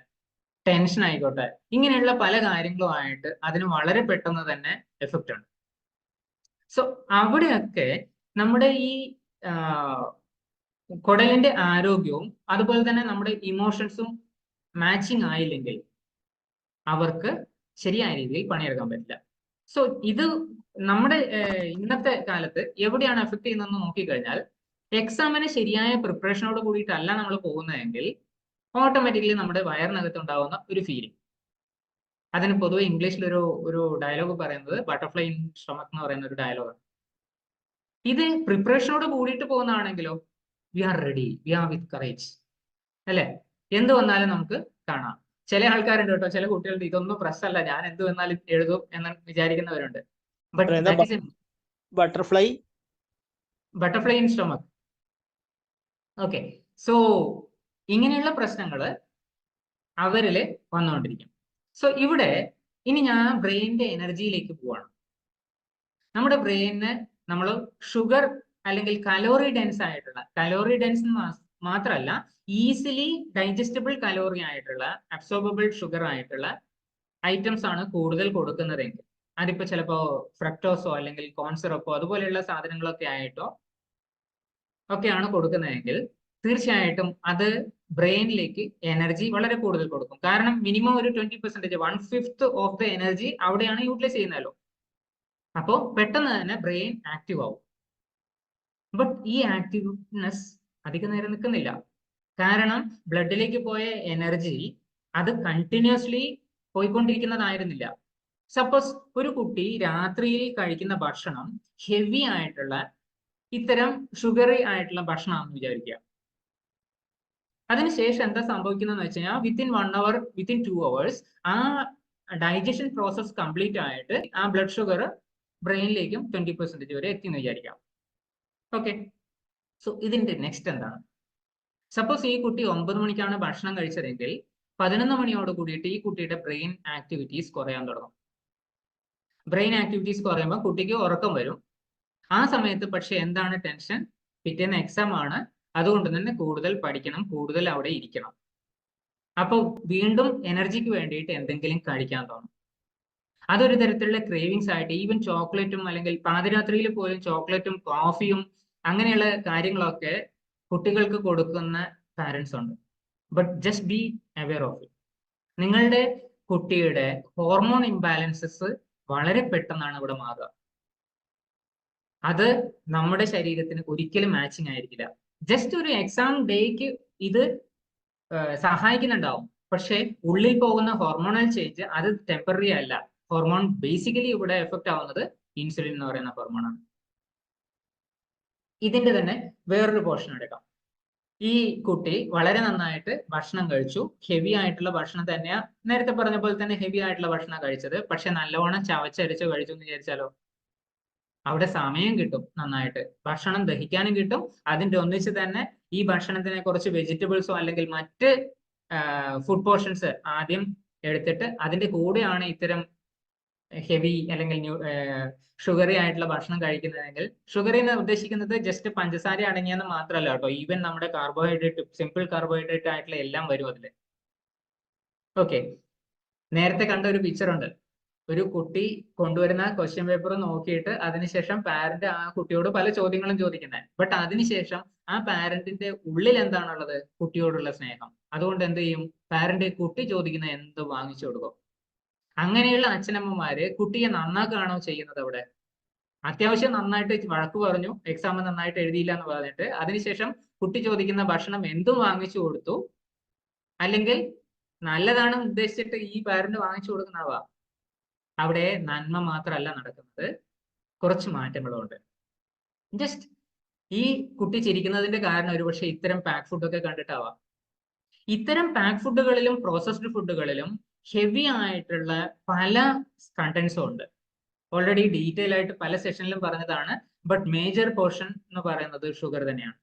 ടെൻഷൻ ആയിക്കോട്ടെ, ഇങ്ങനെയുള്ള പല കാര്യങ്ങളുമായിട്ട് അതിന് വളരെ പെട്ടെന്ന് തന്നെ എഫക്റ്റ് ഉണ്ട്. സോ അവിടെയൊക്കെ നമ്മുടെ ഈ കുടലിന്റെ ആരോഗ്യവും അതുപോലെ തന്നെ നമ്മുടെ ഇമോഷൻസും മാച്ചിങ് ആയില്ലെങ്കിൽ അവർക്ക് ശരിയായ രീതിയിൽ പണിയെടുക്കാൻ പറ്റില്ല. സോ ഇത് നമ്മുടെ ഇന്നത്തെ കാലത്ത് എവിടെയാണ് എഫക്ട് ചെയ്യുന്നതെന്ന് നോക്കിക്കഴിഞ്ഞാൽ, എക്സാമിന് ശരിയായ പ്രിപ്പറേഷനോട് കൂടിയിട്ടല്ല നമ്മൾ പോകുന്നതെങ്കിൽ ഓട്ടോമാറ്റിക്കലി നമ്മുടെ വയറിനകത്ത് ഉണ്ടാവുന്ന ഒരു ഫീലിംഗ്. അതിന് പൊതുവെ ഇംഗ്ലീഷിൽ ഒരു ഡയലോഗ് പറയുന്നത് ബട്ടർഫ്ലൈ ഇൻ സ്റ്റൊമക് എന്ന് പറയുന്ന ഒരു ഡയലോഗാണ്. ഇത് പ്രിപ്പറേഷനോട് കൂടിയിട്ട് പോകുന്നതാണെങ്കിലോ we are ready, we are with courage, അല്ലെ? എന്ത് വന്നാലും നമുക്ക് കാണാം. ചില ആൾക്കാരുണ്ട് കേട്ടോ, ചില കുട്ടികളുടെ ഇതൊന്നും പ്രശ്നമല്ല, ഞാൻ എന്ത് വന്നാലും എഴുതും എന്ന് വിചാരിക്കുന്നവരുണ്ട്. But that is butterfly in stomach. Okay, so ഇങ്ങനെയുള്ള പ്രശ്നങ്ങള് അവരില് വന്നുകൊണ്ടിരിക്കും. സോ ഇവിടെ ഇനി ഞാൻ ബ്രെയിനിന്റെ എനർജിയിലേക്ക് പോവാണ്. നമ്മുടെ ബ്രെയിനിന് നമ്മൾ ഷുഗർ അല്ലെങ്കിൽ കലോറി ഡെൻസ് ആയിട്ടുള്ള, കലോറി ഡെൻസ് മാത്രമല്ല ഈസിലി ഡൈജസ്റ്റബിൾ കലോറി ആയിട്ടുള്ള, അബ്സോർബിൾ ഷുഗർ ആയിട്ടുള്ള ഐറ്റംസ് ആണ് കൂടുതൽ കൊടുക്കുന്നതെങ്കിൽ, അതിപ്പോ ചിലപ്പോ ഫ്രക്ടോസോ അല്ലെങ്കിൽ കോൺസിറപ്പോ അതുപോലെയുള്ള സാധനങ്ങളൊക്കെ ആയിട്ടോ ഒക്കെയാണ് കൊടുക്കുന്നതെങ്കിൽ തീർച്ചയായിട്ടും അത് ബ്രെയിനിലേക്ക് എനർജി വളരെ കൂടുതൽ കൊടുക്കും. കാരണം മിനിമം ഒരു 20%, 1/5 ഓഫ് ദ എനർജി അവിടെയാണ് യൂട്ടിലൈസ് ചെയ്യുന്നതല്ലോ. അപ്പോൾ പെട്ടെന്ന് തന്നെ ബ്രെയിൻ ആക്റ്റീവ് ആവും. ബട്ട് ഈ ആക്റ്റീവ്നെസ് അധിക നേരം നിൽക്കുന്നില്ല. കാരണം ബ്ലഡിലേക്ക് പോയ എനർജി അത് കണ്ടിന്യൂസ്ലി പോയിക്കൊണ്ടിരിക്കുന്നതായിരുന്നില്ല. സപ്പോസ് ഒരു കുട്ടി രാത്രിയിൽ കഴിക്കുന്ന ഭക്ഷണം ഹെവി ആയിട്ടുള്ള ഇത്തരം ഷുഗറി ആയിട്ടുള്ള ഭക്ഷണമാണെന്ന് വിചാരിക്കുക. അതിനുശേഷം എന്താ സംഭവിക്കുന്നതെന്ന് വെച്ച് കഴിഞ്ഞാൽ വിത്തിൻ 1 hour, വിത്തിൻ 2 hours ആ ഡൈജഷൻ പ്രോസസ് കംപ്ലീറ്റ് ആയിട്ട് ആ ബ്ലഡ് ഷുഗർ ബ്രെയിനിലേക്കും 20% വരെ എത്തിയെന്ന് വിചാരിക്കാം. ഓക്കെ, സോ ഇതിന്റെ നെക്സ്റ്റ് എന്താണ്? സപ്പോസ് ഈ കുട്ടി 9 മണിക്കാണ് ഭക്ഷണം കഴിച്ചതെങ്കിൽ 11 മണിയോട് കൂടിയിട്ട് ഈ കുട്ടിയുടെ ബ്രെയിൻ ആക്ടിവിറ്റീസ് കുറയാൻ തുടങ്ങും. ബ്രെയിൻ ആക്ടിവിറ്റീസ് കുറയുമ്പോൾ കുട്ടിക്ക് ഉറക്കം വരും. ആ സമയത്ത് പക്ഷെ എന്താണ് ടെൻഷൻ? പിറ്റേന്ന് എക്സാം ആണ്, അതുകൊണ്ട് തന്നെ കൂടുതൽ പഠിക്കണം, കൂടുതൽ അവിടെ ഇരിക്കണം. അപ്പോൾ വീണ്ടും എനർജിക്ക് വേണ്ടിയിട്ട് എന്തെങ്കിലും കഴിക്കാൻ തോന്നും. അതൊരു തരത്തിലുള്ള ക്രേവിങ്സ് ആയിട്ട് ഈവൻ ചോക്ലേറ്റും അല്ലെങ്കിൽ പാതിരാത്രിയിൽ പോലും ചോക്ലേറ്റും കോഫിയും അങ്ങനെയുള്ള കാര്യങ്ങളൊക്കെ കുട്ടികൾക്ക് കൊടുക്കുന്ന പാരൻസ് ഉണ്ട്. But just be aware of it. നിങ്ങളുടെ കുട്ടിയുടെ ഹോർമോൺ ഇംബാലൻസസ് വളരെ പെട്ടെന്നാണ് ഇവിടെ മാറുക. അത് നമ്മുടെ ശരീരത്തിന് ഒരിക്കലും മാച്ചിങ് ആയിരിക്കില്ല. ജസ്റ്റ് ഒരു എക്സാം ഡേക്ക് ഇത് സഹായിക്കുന്നുണ്ടാവും, പക്ഷെ ഉള്ളിൽ പോകുന്ന ഹോർമോണൽ ചേഞ്ച് അത് ടെമ്പററി അല്ല. ഹോർമോൺ ബേസിക്കലി ഇവിടെ എഫക്ട് ആവുന്നത് ഇൻസുലിൻ എന്ന് പറയുന്ന ഹോർമോണാണ്. ഇതിന്റെ തന്നെ വേറൊരു പോർഷൻ എടുക്കാം. ഈ കുട്ടി വളരെ നന്നായിട്ട് ഭക്ഷണം കഴിച്ചു, ഹെവി ആയിട്ടുള്ള ഭക്ഷണം തന്നെയാ, നേരത്തെ പറഞ്ഞ പോലെ തന്നെ ഹെവി ആയിട്ടുള്ള ഭക്ഷണം കഴിച്ചത്, പക്ഷെ നല്ലവണ്ണം ചവച്ചരച്ച് കഴിച്ചു എന്ന് വിചാരിച്ചാലോ? അവിടെ സമയം കിട്ടും, നന്നായിട്ട് ഭക്ഷണം ദഹിക്കാനും കിട്ടും. അതിന്റെ ഒന്നിച്ച് തന്നെ ഈ ഭക്ഷണത്തിനെ കുറച്ച് വെജിറ്റബിൾസോ അല്ലെങ്കിൽ മറ്റ് ഫുഡ് പോർഷൻസ് ആദ്യം എടുത്തിട്ട് അതിന്റെ കൂടെയാണ് ഇത്തരം ഹെവി അല്ലെങ്കിൽ ഷുഗറി ആയിട്ടുള്ള ഭക്ഷണം കഴിക്കുന്നതെങ്കിൽ, ഷുഗറി എന്ന് ഉദ്ദേശിക്കുന്നത് ജസ്റ്റ് പഞ്ചസാര അടങ്ങിയെന്ന് മാത്രമല്ല കേട്ടോ, ഈവൻ നമ്മുടെ കാർബോഹൈഡ്രേറ്റ്, സിമ്പിൾ കാർബോഹൈഡ്രേറ്റ് ആയിട്ടുള്ള എല്ലാം വരും അതിൽ. ഓക്കെ, നേരത്തെ കണ്ട ഒരു പിക്ചർ ഉണ്ട്. ഒരു കുട്ടി കൊണ്ടുവരുന്ന ക്വസ്റ്റ്യൻ പേപ്പർ നോക്കിയിട്ട് അതിനുശേഷം പാരന്റ് ആ കുട്ടിയോട് പല ചോദ്യങ്ങളും ചോദിക്കുന്നത്. ബട്ട് അതിനുശേഷം ആ പാരന്റിന്റെ ഉള്ളിൽ എന്താണുള്ളത്? കുട്ടിയോടുള്ള സ്നേഹം. അതുകൊണ്ട് എന്ത് ചെയ്യും? പാരന്റ് കുട്ടി ചോദിക്കുന്ന എന്ത് വാങ്ങിച്ചു കൊടുക്കും. അങ്ങനെയുള്ള അച്ഛനമ്മമാര് കുട്ടിയെ നന്നാക്കുകയാണോ ചെയ്യുന്നത്? അവിടെ അത്യാവശ്യം നന്നായിട്ട് വഴക്ക് പറഞ്ഞു, എക്സാം നന്നായിട്ട് എഴുതിയില്ല എന്ന് പറഞ്ഞിട്ട് അതിനുശേഷം കുട്ടി ചോദിക്കുന്ന ഭക്ഷണം എന്തും വാങ്ങിച്ചു കൊടുത്തു, അല്ലെങ്കിൽ നല്ലതാണ് ഉദ്ദേശിച്ചിട്ട് ഈ പാരന്റ് വാങ്ങിച്ചു കൊടുക്കുന്നതാവാ. അവിടെ നന്മ മാത്രമല്ല നടക്കുന്നത്, കുറച്ച് മാറ്റങ്ങളുണ്ട്. ജസ്റ്റ് ഈ കുട്ടി ചിരിക്കുന്നതിന്റെ കാരണം ഒരുപക്ഷെ ഇത്തരം പാക്ക് ഫുഡൊക്കെ കണ്ടിട്ടാവാം. ഇത്തരം പാക്ക് ഫുഡുകളിലും പ്രോസസ്ഡ് ഫുഡുകളിലും ഹെവി ആയിട്ടുള്ള പല കണ്ടന്റ്സും ഉണ്ട്. ഓൾറെഡി ഡീറ്റെയിൽ ആയിട്ട് പല സെഷനിലും പറഞ്ഞതാണ്. ബട്ട് മേജർ പോർഷൻ എന്ന് പറയുന്നത് ഷുഗർ തന്നെയാണ്.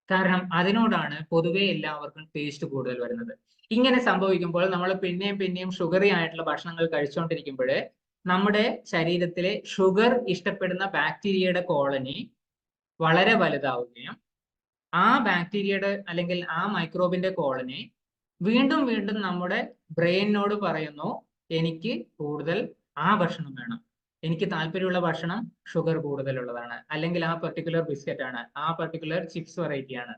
കാരണം അതിനോടാണ് പൊതുവെ എല്ലാവർക്കും ടേസ്റ്റ് കൂടുതൽ വരുന്നത്. ഇങ്ങനെ സംഭവിക്കുമ്പോൾ നമ്മൾ പിന്നെയും ഷുഗറി ആയിട്ടുള്ള ഭക്ഷണങ്ങൾ കഴിച്ചുകൊണ്ടിരിക്കുമ്പോൾ നമ്മുടെ ശരീരത്തിലെ ഷുഗർ ഇഷ്ടപ്പെടുന്ന ബാക്ടീരിയയുടെ കോളനി വളരെ വലുതാവുകയും ആ ബാക്ടീരിയയുടെ അല്ലെങ്കിൽ ആ മൈക്രോബിന്റെ കോളനി വീണ്ടും നമ്മുടെ ബ്രെയിനിനോട് പറയുന്നു, എനിക്ക് കൂടുതൽ ആ ഭക്ഷണം വേണം, എനിക്ക് താല്പര്യമുള്ള ഭക്ഷണം ഷുഗർ കൂടുതലുള്ളതാണ്, അല്ലെങ്കിൽ ആ പെർട്ടിക്കുലർ ബിസ്ക്കറ്റ് ആണ്, ആ പെർട്ടിക്കുലർ ചിപ്സ് വെറൈറ്റി ആണ്.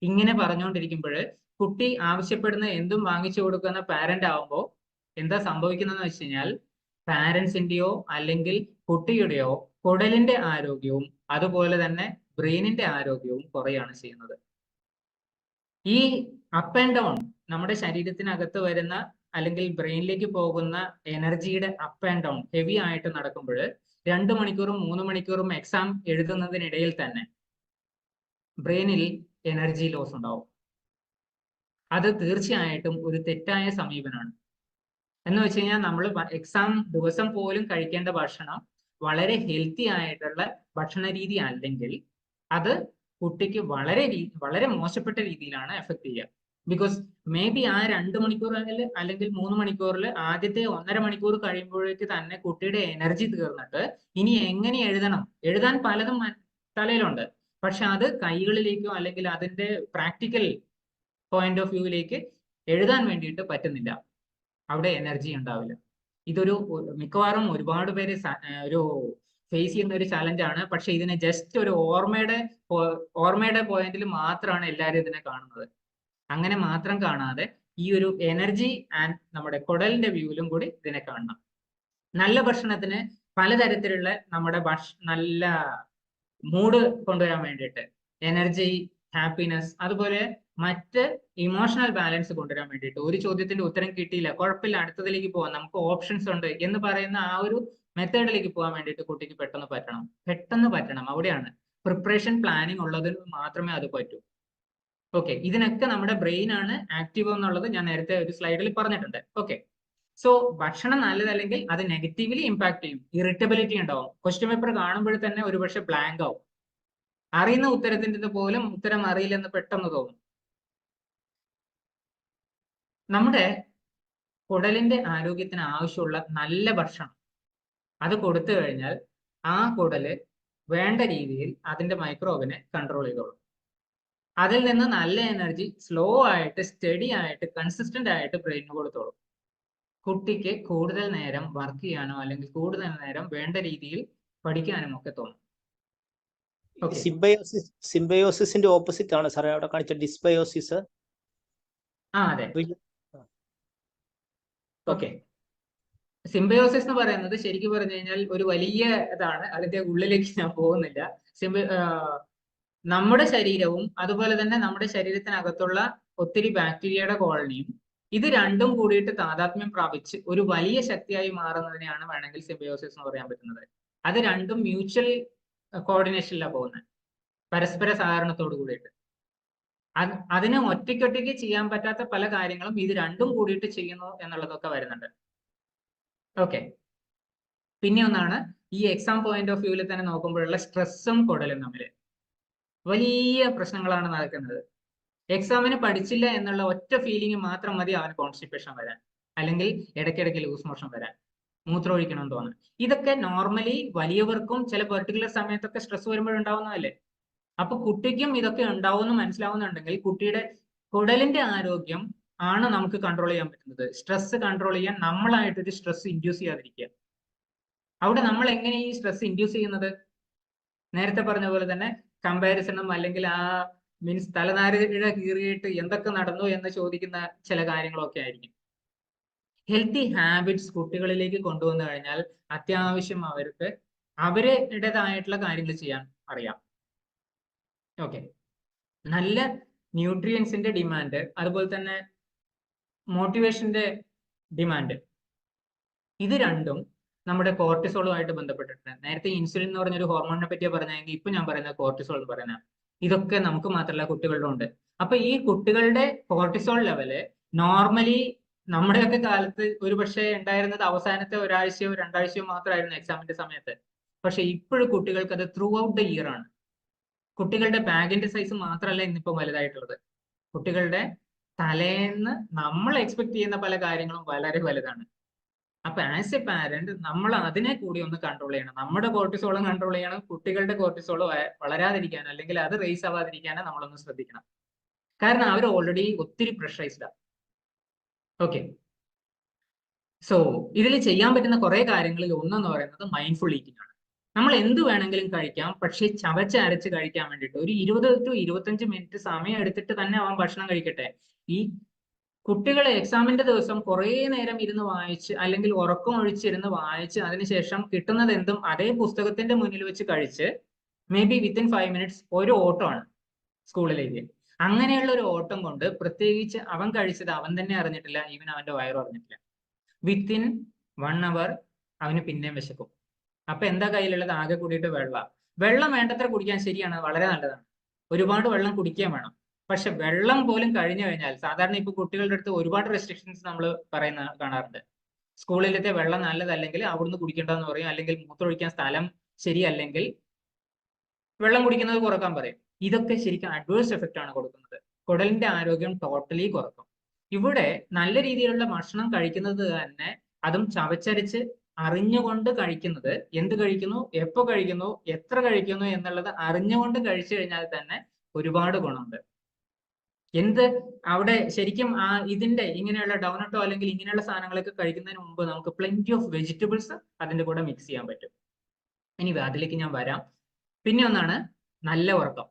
ഇങ്ങനെ പറഞ്ഞുകൊണ്ടിരിക്കുമ്പോൾ കുട്ടി ആവശ്യപ്പെടുന്ന എന്തും വാങ്ങിച്ചു കൊടുക്കുന്ന പാരന്റ് ആവുമ്പോൾ എന്താ സംഭവിക്കുന്നതെന്ന് വെച്ച് കഴിഞ്ഞാൽ പാരന്റ്സിന്റെയോ അല്ലെങ്കിൽ കുട്ടിയുടെയോ കുടലിന്റെ ആരോഗ്യവും അതുപോലെ തന്നെ ബ്രെയിനിന്റെ ആരോഗ്യവും കുറയാണ് ചെയ്യുന്നത്. ഈ അപ്പ് ആൻഡ് ഡൗൺ നമ്മുടെ ശരീരത്തിനകത്ത് വരുന്ന അല്ലെങ്കിൽ ബ്രെയിനിലേക്ക് പോകുന്ന എനർജിയുടെ അപ്പ് ആൻഡ് ഡൗൺ ഹെവി ആയിട്ട് നടക്കുമ്പോൾ 2 മണിക്കൂറും 3 മണിക്കൂറും എക്സാം എഴുതുന്നതിനിടയിൽ തന്നെ ബ്രെയിനിൽ എനർജി ലോസ് ഉണ്ടാവും. അത് തീർച്ചയായിട്ടും ഒരു തെറ്റായ സമീപനമാണ്. എന്ന് വെച്ച് കഴിഞ്ഞാൽ നമ്മൾ എക്സാം ദിവസം പോലും കഴിക്കേണ്ട ഭക്ഷണം വളരെ ഹെൽത്തി ആയിട്ടുള്ള ഭക്ഷണ രീതി അല്ലെങ്കിൽ അത് കുട്ടിക്ക് വളരെ മോശപ്പെട്ട രീതിയിലാണ് എഫക്ട് ചെയ്യുക. ബിക്കോസ് മേ ബി ആ 2 മണിക്കൂർ അല്ലെങ്കിൽ 3 മണിക്കൂറിൽ ആദ്യത്തെ 1.5 മണിക്കൂർ കഴിയുമ്പോഴേക്ക് തന്നെ കുട്ടിയുടെ എനർജി തീർന്നിട്ട് ഇനി എങ്ങനെ എഴുതാൻ പലതും തലയിലുണ്ട്, പക്ഷെ അത് കൈകളിലേക്കോ അല്ലെങ്കിൽ അതിന്റെ പ്രാക്ടിക്കൽ പോയിന്റ് ഓഫ് വ്യൂവിലേക്ക് എഴുതാൻ വേണ്ടിയിട്ട് പറ്റുന്നില്ല. അവിടെ എനർജി ഉണ്ടാവില്ല. ഇതൊരു മിക്കവാറും ഒരുപാട് പേര് ഒരു ഫേസ് ചെയ്യുന്ന ഒരു ചലഞ്ച് ആണ്. പക്ഷെ ഇതിനെ ജസ്റ്റ് ഒരു ഓർമ്മയുടെ പോയിന്റിൽ മാത്രമാണ് എല്ലാവരും ഇതിനെ കാണുന്നത്. അങ്ങനെ മാത്രം കാണാതെ ഈ ഒരു എനർജി ആൻഡ് നമ്മുടെ കുടലിന്റെ വ്യൂവിലും കൂടി ഇതിനെ കാണണം. നല്ല ഭക്ഷണത്തിന് പലതരത്തിലുള്ള നമ്മുടെ നല്ല മൂഡ് കൊണ്ടുവരാൻ വേണ്ടിയിട്ട് എനർജി, ഹാപ്പിനെസ്, അതുപോലെ മറ്റ് ഇമോഷണൽ ബാലൻസ് കൊണ്ടുവരാൻ വേണ്ടിയിട്ട് ഒരു ചോദ്യത്തിന്റെ ഉത്തരം കിട്ടിയില്ല, കുഴപ്പമില്ല, അടുത്തതിലേക്ക് പോവാം, നമുക്ക് ഓപ്ഷൻസ് ഉണ്ട് എന്ന് പറയുന്ന ആ ഒരു മെത്തേഡിലേക്ക് പോകാൻ വേണ്ടിയിട്ട് കുട്ടിക്ക് പെട്ടെന്ന് പറ്റണം. അവിടെയാണ് പ്രിപ്പറേഷൻ പ്ലാനിങ് ഉള്ളതിൽ മാത്രമേ അത് പറ്റൂ. ഓക്കെ, ഇതിനൊക്കെ നമ്മുടെ ബ്രെയിൻ ആണ് ആക്റ്റീവ് എന്നുള്ളത് ഞാൻ നേരത്തെ ഒരു സ്ലൈഡിൽ പറഞ്ഞിട്ടുണ്ട്. ഓക്കെ, സോ ഭക്ഷണം നല്ലതല്ലെങ്കിൽ അത് നെഗറ്റീവ്ലി ഇമ്പാക്ട് ചെയ്യും. ഇറിറ്റബിലിറ്റി ഉണ്ടാവും. ക്വസ്റ്റ്യൻ പേപ്പർ കാണുമ്പോൾ തന്നെ ഒരുപക്ഷെ ബ്ലാങ്ക് ആവും. അറിയുന്ന ഉത്തരത്തിന്റെ പോലും ഉത്തരം അറിയില്ലെന്ന് പെട്ടെന്ന് തോന്നും. നമ്മുടെ കുടലിന്റെ ആരോഗ്യത്തിന് ആവശ്യമുള്ള നല്ല ഭക്ഷണം അത് കൊടുത്തു കഴിഞ്ഞാൽ ആ കുടല് വേണ്ട രീതിയിൽ അതിന്റെ മൈക്രോബിനെ കൺട്രോൾ ചെയ്തോളും. അതിൽ നിന്ന് നല്ല എനർജി സ്ലോ ആയിട്ട് സ്റ്റഡി ആയിട്ട് കൺസിസ്റ്റന്റ് ആയിട്ട് ബ്രെയിനിന് കൊടുത്തോളും. കുട്ടിക്ക് കൂടുതൽ നേരം വർക്ക് ചെയ്യാനോ അല്ലെങ്കിൽ കൂടുതൽ നേരം വേണ്ട രീതിയിൽ പഠിക്കാനും ഒക്കെ തോന്നും. സിംബയോസിന്റെ ഓപ്പോസിറ്റ് ആണ് സാറേ അവിടെ കാണിച്ച ഡിസ്ബയോസിസ്. അതെ, ഓക്കെ. സിംബയോസിസ് എന്ന് പറയുന്നത് ശരിക്കും പറഞ്ഞു കഴിഞ്ഞാൽ ഒരു വലിയ ഇതാണ്. അതിന്റെ ഉള്ളിലേക്ക് ഞാൻ പോകുന്നില്ല. നമ്മുടെ ശരീരവും അതുപോലെ തന്നെ നമ്മുടെ ശരീരത്തിനകത്തുള്ള ഒത്തിരി ബാക്ടീരിയയുടെ കോളനിയും ഇത് രണ്ടും കൂടിയിട്ട് താതാത്മ്യം പ്രാപിച്ച് ഒരു വലിയ ശക്തിയായി മാറുന്നതിനെയാണ് വേണമെങ്കിൽ സിംബയോസിസ് എന്ന് പറയാൻ പറ്റുന്നത്. അത് രണ്ടും മ്യൂച്വൽ കോർഡിനേഷനിലാണ് പോകുന്നത്, പരസ്പര സഹകരണത്തോട് കൂടിയിട്ട്. അതിന് ഒറ്റയ്ക്കൊറ്റയ്ക്ക് ചെയ്യാൻ പറ്റാത്ത പല കാര്യങ്ങളും ഇത് രണ്ടും കൂടിയിട്ട് ചെയ്യുന്നു എന്നുള്ളതൊക്കെ വരുന്നുണ്ട്. ഓക്കെ, പിന്നെ ഒന്നാണ് ഈ എക്സാം പോയിന്റ് ഓഫ് വ്യൂവിൽ തന്നെ നോക്കുമ്പോഴുള്ള സ്ട്രെസ്സും കുടലും തമ്മിൽ വലിയ പ്രശ്നങ്ങളാണ് നടക്കുന്നത്. എക്സാമിന് പഠിച്ചില്ല എന്നുള്ള ഒറ്റ ഫീലിംഗ് മാത്രം മതി അവന് കോൺസ്റ്റിപ്പേഷൻ വരാൻ, അല്ലെങ്കിൽ ഇടയ്ക്കിടയ്ക്ക് ലൂസ് മോഷൻ വരാൻ, മൂത്രമൊഴിക്കണം എന്ന് തോന്നുന്നു. ഇതൊക്കെ നോർമലി വലിയവർക്കും ചില പെർട്ടിക്കുലർ സമയത്തൊക്കെ സ്ട്രെസ് വരുമ്പോഴുണ്ടാവുന്നതല്ലേ. അപ്പൊ കുട്ടിക്കും ഇതൊക്കെ ഉണ്ടാവുമെന്ന് മനസ്സിലാവുന്നുണ്ടെങ്കിൽ കുട്ടിയുടെ കുടലിന്റെ ആരോഗ്യം ആണ് നമുക്ക് കൺട്രോൾ ചെയ്യാൻ പറ്റുന്നത്. സ്ട്രെസ് കൺട്രോൾ ചെയ്യാൻ നമ്മളായിട്ടൊരു സ്ട്രെസ് ഇൻഡ്യൂസ് ചെയ്യാതിരിക്കുക. അവിടെ നമ്മൾ എങ്ങനെ ഈ സ്ട്രെസ് ഇൻഡ്യൂസ് ചെയ്യുന്നത്? നേരത്തെ പറഞ്ഞ പോലെ തന്നെ കമ്പാരിസണും അല്ലെങ്കിൽ മീൻസ് തലനാരിഴ കീറിയിട്ട് എന്തൊക്കെ നടന്നു എന്ന് ചോദിക്കുന്ന ചില കാര്യങ്ങളൊക്കെ ആയിരിക്കും. ഹെൽത്തി ഹാബിറ്റ്സ് കുട്ടികളിലേക്ക് കൊണ്ടുവന്നു കഴിഞ്ഞാൽ അത്യാവശ്യം അവർക്ക് അവരുടേതായിട്ടുള്ള കാര്യങ്ങൾ ചെയ്യാൻ അറിയാം. ഓക്കെ, നല്ല ന്യൂട്രിയൻസിന്റെ ഡിമാൻഡ്, അതുപോലെ തന്നെ മോട്ടിവേഷന്റെ ഡിമാൻഡ്, ഇത് രണ്ടും നമ്മുടെ കോർട്ടിസോളുമായിട്ട് ബന്ധപ്പെട്ടിട്ടുണ്ട്. നേരത്തെ ഇൻസുലിൻ എന്ന് പറഞ്ഞൊരു ഹോർമോണിനെ പറ്റിയാണ് പറഞ്ഞെങ്കിൽ ഇപ്പൊ ഞാൻ പറയുന്നത് കോർട്ടിസോൾ എന്ന് പറയുന്ന ഇതൊക്കെ നമുക്ക് മാത്രമല്ല കുട്ടികളിലും ഉണ്ട്. അപ്പൊ ഈ കുട്ടികളുടെ കോർട്ടിസോൾ ലെവല് നോർമലി നമ്മുടെയൊക്കെ കാലത്ത് ഒരുപക്ഷെ ഉണ്ടായിരുന്നത് അവസാനത്തെ ഒരാഴ്ചയോ 2 ആഴ്ചയോ മാത്രമായിരുന്നു എക്സാമിന്റെ സമയത്ത്. പക്ഷെ ഇപ്പോഴും കുട്ടികൾക്ക് അത് ത്രൂ ഔട്ട് ദ ഇയർ ആണ്. കുട്ടികളുടെ ബാഗിന്റെ സൈസ് മാത്രമല്ല ഇന്നിപ്പോ വലുതായിട്ടുള്ളത്, കുട്ടികളുടെ തലേന്ന് നമ്മൾ എക്സ്പെക്ട് ചെയ്യുന്ന പല കാര്യങ്ങളും വളരെ വലുതാണ്. അപ്പൊ ആസ് എ പാരന്റ് നമ്മൾ അതിനെ കൂടി ഒന്ന് കൺട്രോൾ ചെയ്യണം. നമ്മുടെ കോർട്ടിസോളും കൺട്രോൾ ചെയ്യണം, കുട്ടികളുടെ കോർട്ടിസോൾ വളരാതിരിക്കാൻ അല്ലെങ്കിൽ അത് റേസ് ആവാതിരിക്കാനും നമ്മളൊന്ന് ശ്രദ്ധിക്കണം. കാരണം അവർ ഓൾറെഡി ഒത്തിരി പ്രഷറൈസ്ഡാണ്. ഓക്കെ, സോ ഇതിൽ ചെയ്യാൻ പറ്റുന്ന കുറെ കാര്യങ്ങളിൽ ഒന്നെന്ന് പറയുന്നത് മൈൻഡ്ഫുൾ ഈറ്റിംഗ് ആണ്. നമ്മൾ എന്ത് വേണമെങ്കിലും കഴിക്കാം, പക്ഷെ ചവച്ച് അരച്ച് കഴിക്കാൻ വേണ്ടിയിട്ട് ഒരു 20 to 25 മിനിറ്റ് സമയം എടുത്തിട്ട് തന്നെ അവൻ ഭക്ഷണം കഴിക്കട്ടെ. ഈ കുട്ടികളെ എക്സാമിന്റെ ദിവസം കുറെ നേരം ഇരുന്ന് വായിച്ച് അല്ലെങ്കിൽ ഉറക്കം ഒഴിച്ചിരുന്ന് വായിച്ച് അതിനുശേഷം കിട്ടുന്നത് എന്തും അതേ പുസ്തകത്തിന്റെ മുന്നിൽ വെച്ച് കഴിച്ച് മേ ബി വിത്തിൻ 5 മിനിറ്റ്സ് ഒരു ഓട്ടമാണ് സ്കൂളിലേക്ക്. അങ്ങനെയുള്ള ഒരു ഓട്ടം കൊണ്ട് പ്രത്യേകിച്ച് അവൻ കഴിച്ചത് അവൻ തന്നെ അറിഞ്ഞിട്ടില്ല, ഈവൻ അവന്റെ വയറും അറിഞ്ഞിട്ടില്ല. വിത്തിൻ 1 hour അവന് പിന്നെയും വിശക്കും. അപ്പൊ എന്താ കയ്യിലുള്ളത്? ആകെ കൂടിയിട്ട് വെള്ളം വേണ്ടത്ര കുടിക്കാൻ ശരിയാണ്, വളരെ നല്ലതാണ്, ഒരുപാട് വെള്ളം കുടിക്കാൻ വേണം. പക്ഷെ വെള്ളം പോലും കഴിഞ്ഞു കഴിഞ്ഞാൽ, സാധാരണ ഇപ്പൊ കുട്ടികളുടെ അടുത്ത് ഒരുപാട് റെസ്ട്രിക്ഷൻസ് നമ്മൾ പറയുന്ന കാണാറുണ്ട്. സ്കൂളിലത്തെ വെള്ളം നല്ലതല്ലെങ്കിൽ അവിടുന്ന് കുടിക്കേണ്ടെന്ന് പറയും, അല്ലെങ്കിൽ മൂത്രമൊഴിക്കാൻ സ്ഥലം ശരിയല്ലെങ്കിൽ വെള്ളം കുടിക്കുന്നത് കുറക്കാൻ പറയും. ഇതൊക്കെ ശരിക്കും അഡ്വേഴ്സ് എഫക്റ്റ് ആണ് കൊടുക്കുന്നത്. കുടലിന്റെ ആരോഗ്യം ടോട്ടലി കുറക്കും. ഇവിടെ നല്ല രീതിയിലുള്ള ഭക്ഷണം കഴിക്കുന്നത് തന്നെ, അതും ചവച്ചരച്ച് അറിഞ്ഞുകൊണ്ട് കഴിക്കുന്നത്, എന്ത് കഴിക്കുന്നു, എപ്പോ കഴിക്കുന്നു, എത്ര കഴിക്കുന്നു എന്നുള്ളത് അറിഞ്ഞുകൊണ്ട് കഴിച്ചു കഴിഞ്ഞാൽ തന്നെ ഒരുപാട് ഗുണമുണ്ട്. എന്ത് അവിടെ ശരിക്കും ഇതിന്റെ ഇങ്ങനെയുള്ള ഡോണട്ടോ അല്ലെങ്കിൽ ഇങ്ങനെയുള്ള സാധനങ്ങളൊക്കെ കഴിക്കുന്നതിന് മുമ്പ് നമുക്ക് പ്ലെന്റി ഓഫ് വെജിറ്റബിൾസ് അതിന്റെ കൂടെ മിക്സ് ചെയ്യാൻ പറ്റും. ഇനി അതിലേക്ക് ഞാൻ വരാം. പിന്നെ ഒന്നാണ് നല്ല ഉറക്കം.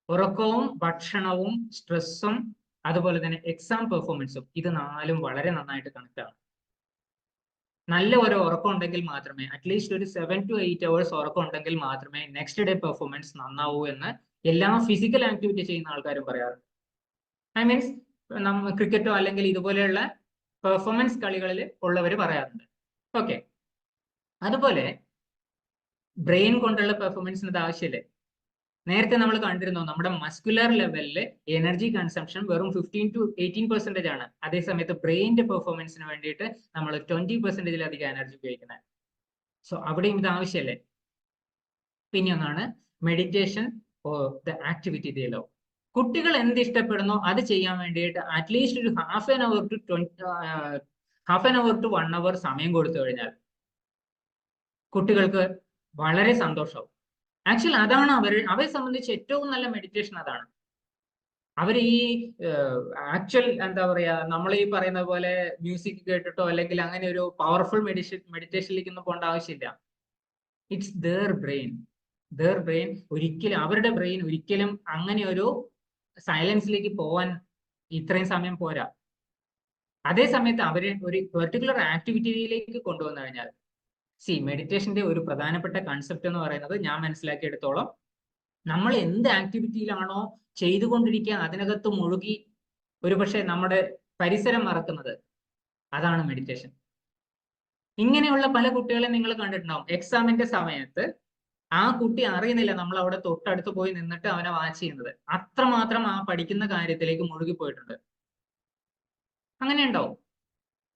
ഉറക്കവും ഭക്ഷണവും സ്ട്രെസ്സും അതുപോലെ തന്നെ എക്സാം പെർഫോമൻസും, ഇത് 4ഉം വളരെ നന്നായിട്ട് കണക്ട് ആണ്. നല്ല ഒരു ഉറക്കം ഉണ്ടെങ്കിൽ മാത്രമേ, അറ്റ്ലീസ്റ്റ് ഒരു 7 to 8 hours ഉറക്കം ഉണ്ടെങ്കിൽ മാത്രമേ നെക്സ്റ്റ് ഡേ പെർഫോമൻസ് നന്നാവൂ എന്ന് എല്ലാ ഫിസിക്കൽ ആക്ടിവിറ്റി ചെയ്യുന്ന ആൾക്കാരും പറയാറുണ്ട്. ഐ മീൻസ് ക്രിക്കറ്റോ അല്ലെങ്കിൽ ഇതുപോലെയുള്ള പെർഫോമൻസ് കളികളിൽ ഉള്ളവർ പറയാറുണ്ട്. ഓക്കെ, അതുപോലെ ബ്രെയിൻ കൊണ്ടുള്ള പെർഫോമൻസിന് ഇത് ആവശ്യമില്ലേ? നേരത്തെ നമ്മൾ കണ്ടിരുന്നു നമ്മുടെ മസ്കുലർ ലെവലിൽ എനർജി കൺസംഷൻ വെറും 15 to 18% ആണ്. അതേസമയത്ത് ബ്രെയിനിന്റെ പെർഫോമൻസിന് വേണ്ടിയിട്ട് നമ്മൾ 20%-ലധികം എനർജി ഉപയോഗിക്കുന്നത്. സോ അവിടെയും ഇത് ആവശ്യമല്ലേ? പിന്നെ ഒന്നാണ് meditation or the activity they love. കുട്ടികൾ എന്ത് ഇഷ്ടപ്പെടുന്നോ അത് ചെയ്യാൻ വേണ്ടിയിട്ട് അറ്റ്ലീസ്റ്റ് ഒരു half an hour to 1 hour സമയം കൊടുത്തു കഴിഞ്ഞാൽ കുട്ടികൾക്ക് വളരെ സന്തോഷമാവും. ആക്ച്വലി അതാണ് അവരെ സംബന്ധിച്ച് ഏറ്റവും നല്ല മെഡിറ്റേഷൻ. അതാണ് അവർ ഈ ആക്ച്വൽ എന്താ പറയാ, നമ്മൾ ഈ പറയുന്ന പോലെ മ്യൂസിക് കേട്ടിട്ടോ അല്ലെങ്കിൽ അങ്ങനെ ഒരു പവർഫുൾ മെഡിറ്റേഷനിലേക്ക് ഒന്നും പോകേണ്ട ആവശ്യമില്ല. ഇറ്റ്സ് ദെയർ ബ്രെയിൻ ഒരിക്കലും, അവരുടെ ബ്രെയിൻ ഒരിക്കലും അങ്ങനെ ഒരു സൈലൻസിലേക്ക് പോവാൻ ഇത്രയും സമയം പോരാ. അതേ സമയത്ത് അവരെ ഒരു പെർട്ടിക്കുലർ ആക്ടിവിറ്റിയിലേക്ക് കൊണ്ടുവന്നു കഴിഞ്ഞാൽ, മെഡിറ്റേഷന്റെ ഒരു പ്രധാനപ്പെട്ട കൺസെപ്റ്റ് എന്ന് പറയുന്നത് ഞാൻ മനസ്സിലാക്കിയെടുത്തോളം, നമ്മൾ എന്ത് ആക്ടിവിറ്റിയിലാണോ ചെയ്തുകൊണ്ടിരിക്കുക അതിനകത്ത് മുഴുകി ഒരുപക്ഷെ നമ്മുടെ പരിസരം മറക്കുന്നത്, അതാണ് മെഡിറ്റേഷൻ. ഇങ്ങനെയുള്ള പല കുട്ടികളെ നിങ്ങൾ കണ്ടിട്ടുണ്ടാവും. എക്സാമിന്റെ സമയത്ത് ആ കുട്ടി അറിയുന്നില്ല നമ്മൾ അവിടെ തൊട്ടടുത്ത് പോയി നിന്നിട്ട് അവനെ വാച്ച് ചെയ്യുന്നത്. അത്രമാത്രം ആ പഠിക്കുന്ന കാര്യത്തിലേക്ക് മുഴുകി പോയിട്ടുണ്ട്. അങ്ങനെ ഉണ്ടാവും.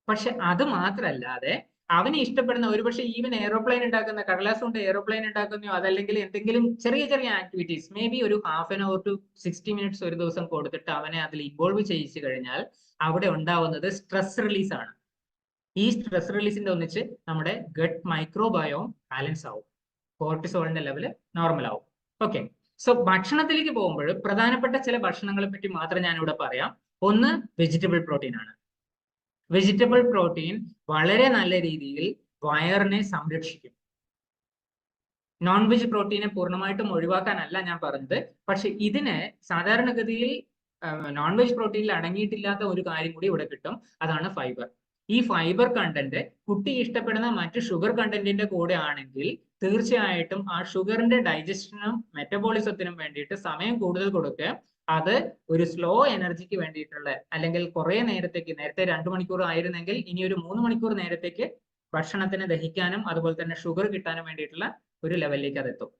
പക്ഷെ അത് മാത്രല്ലാതെ അവന് ഇഷ്ടപ്പെടുന്ന, ഒരുപക്ഷെ ഈവൻ എയ്റോപ്ലെയിൻ ഉണ്ടാക്കുന്ന, കടലാസ് കൊണ്ട് എയ്റോപ്ലെയിൻ ഉണ്ടാക്കുന്നോ അതല്ലെങ്കിൽ എന്തെങ്കിലും ചെറിയ ചെറിയ ആക്ടിവിറ്റീസ്, മേ ബി ഒരു 1/2 hour to 60 minutes ഒരു ദിവസം കൊടുത്തിട്ട് അവനെ അതിൽ ഇൻവോൾവ് ചെയ്യിച്ചു കഴിഞ്ഞാൽ അവിടെ ഉണ്ടാവുന്നത് സ്ട്രെസ് റിലീസ് ആണ്. ഈ സ്ട്രെസ് റിലീസിന്റെ ഒന്നിച്ച് നമ്മുടെ ഗട്ട് മൈക്രോബയോം ബാലൻസ് ആവും, കോർട്ടിസോളിന്റെ ലെവല് നോർമൽ ആവും. ഓക്കെ, സോ ഭക്ഷണത്തിലേക്ക് പോകുമ്പോൾ പ്രധാനപ്പെട്ട ചില ഭക്ഷണങ്ങളെ പറ്റി മാത്രം ഞാനിവിടെ പറയാം. ഒന്ന് വെജിറ്റബിൾ പ്രോട്ടീൻ ആണ്. വെജിറ്റബിൾ പ്രോട്ടീൻ വളരെ നല്ല രീതിയിൽ വയറിനെ സംരക്ഷിക്കും. നോൺ വെജ് പ്രോട്ടീനെ പൂർണ്ണമായിട്ടും ഒഴിവാക്കാനല്ല ഞാൻ പറഞ്ഞത്, പക്ഷെ ഇതിന് സാധാരണഗതിയിൽ നോൺ വെജ് പ്രോട്ടീനിൽ അടങ്ങിയിട്ടില്ലാത്ത ഒരു കാര്യം കൂടി ഇവിടെ കിട്ടും, അതാണ് ഫൈബർ. ഈ ഫൈബർ കണ്ടന്റ് കുട്ടി ഇഷ്ടപ്പെടുന്ന മറ്റു ഷുഗർ കണ്ടന്റിന്റെ കൂടെ ആണെങ്കിൽ തീർച്ചയായിട്ടും ആ ഷുഗറിന്റെ ഡൈജഷനും മെറ്റബോളിസത്തിനും വേണ്ടിയിട്ട് സമയം കൂടുതൽ കൊടുക്കുക. അത് ഒരു സ്ലോ എനർജിക്ക് വേണ്ടിയിട്ടുള്ള, അല്ലെങ്കിൽ കുറെ നേരത്തേക്ക്, നേരത്തെ 2 മണിക്കൂർ ആയിരുന്നെങ്കിൽ ഇനി ഒരു 3 മണിക്കൂർ നേരത്തേക്ക് ഭക്ഷണത്തിന് ദഹിക്കാനും അതുപോലെ തന്നെ ഷുഗർ കിട്ടാനും വേണ്ടിയിട്ടുള്ള ഒരു ലെവലിലേക്ക് അത് എത്തും.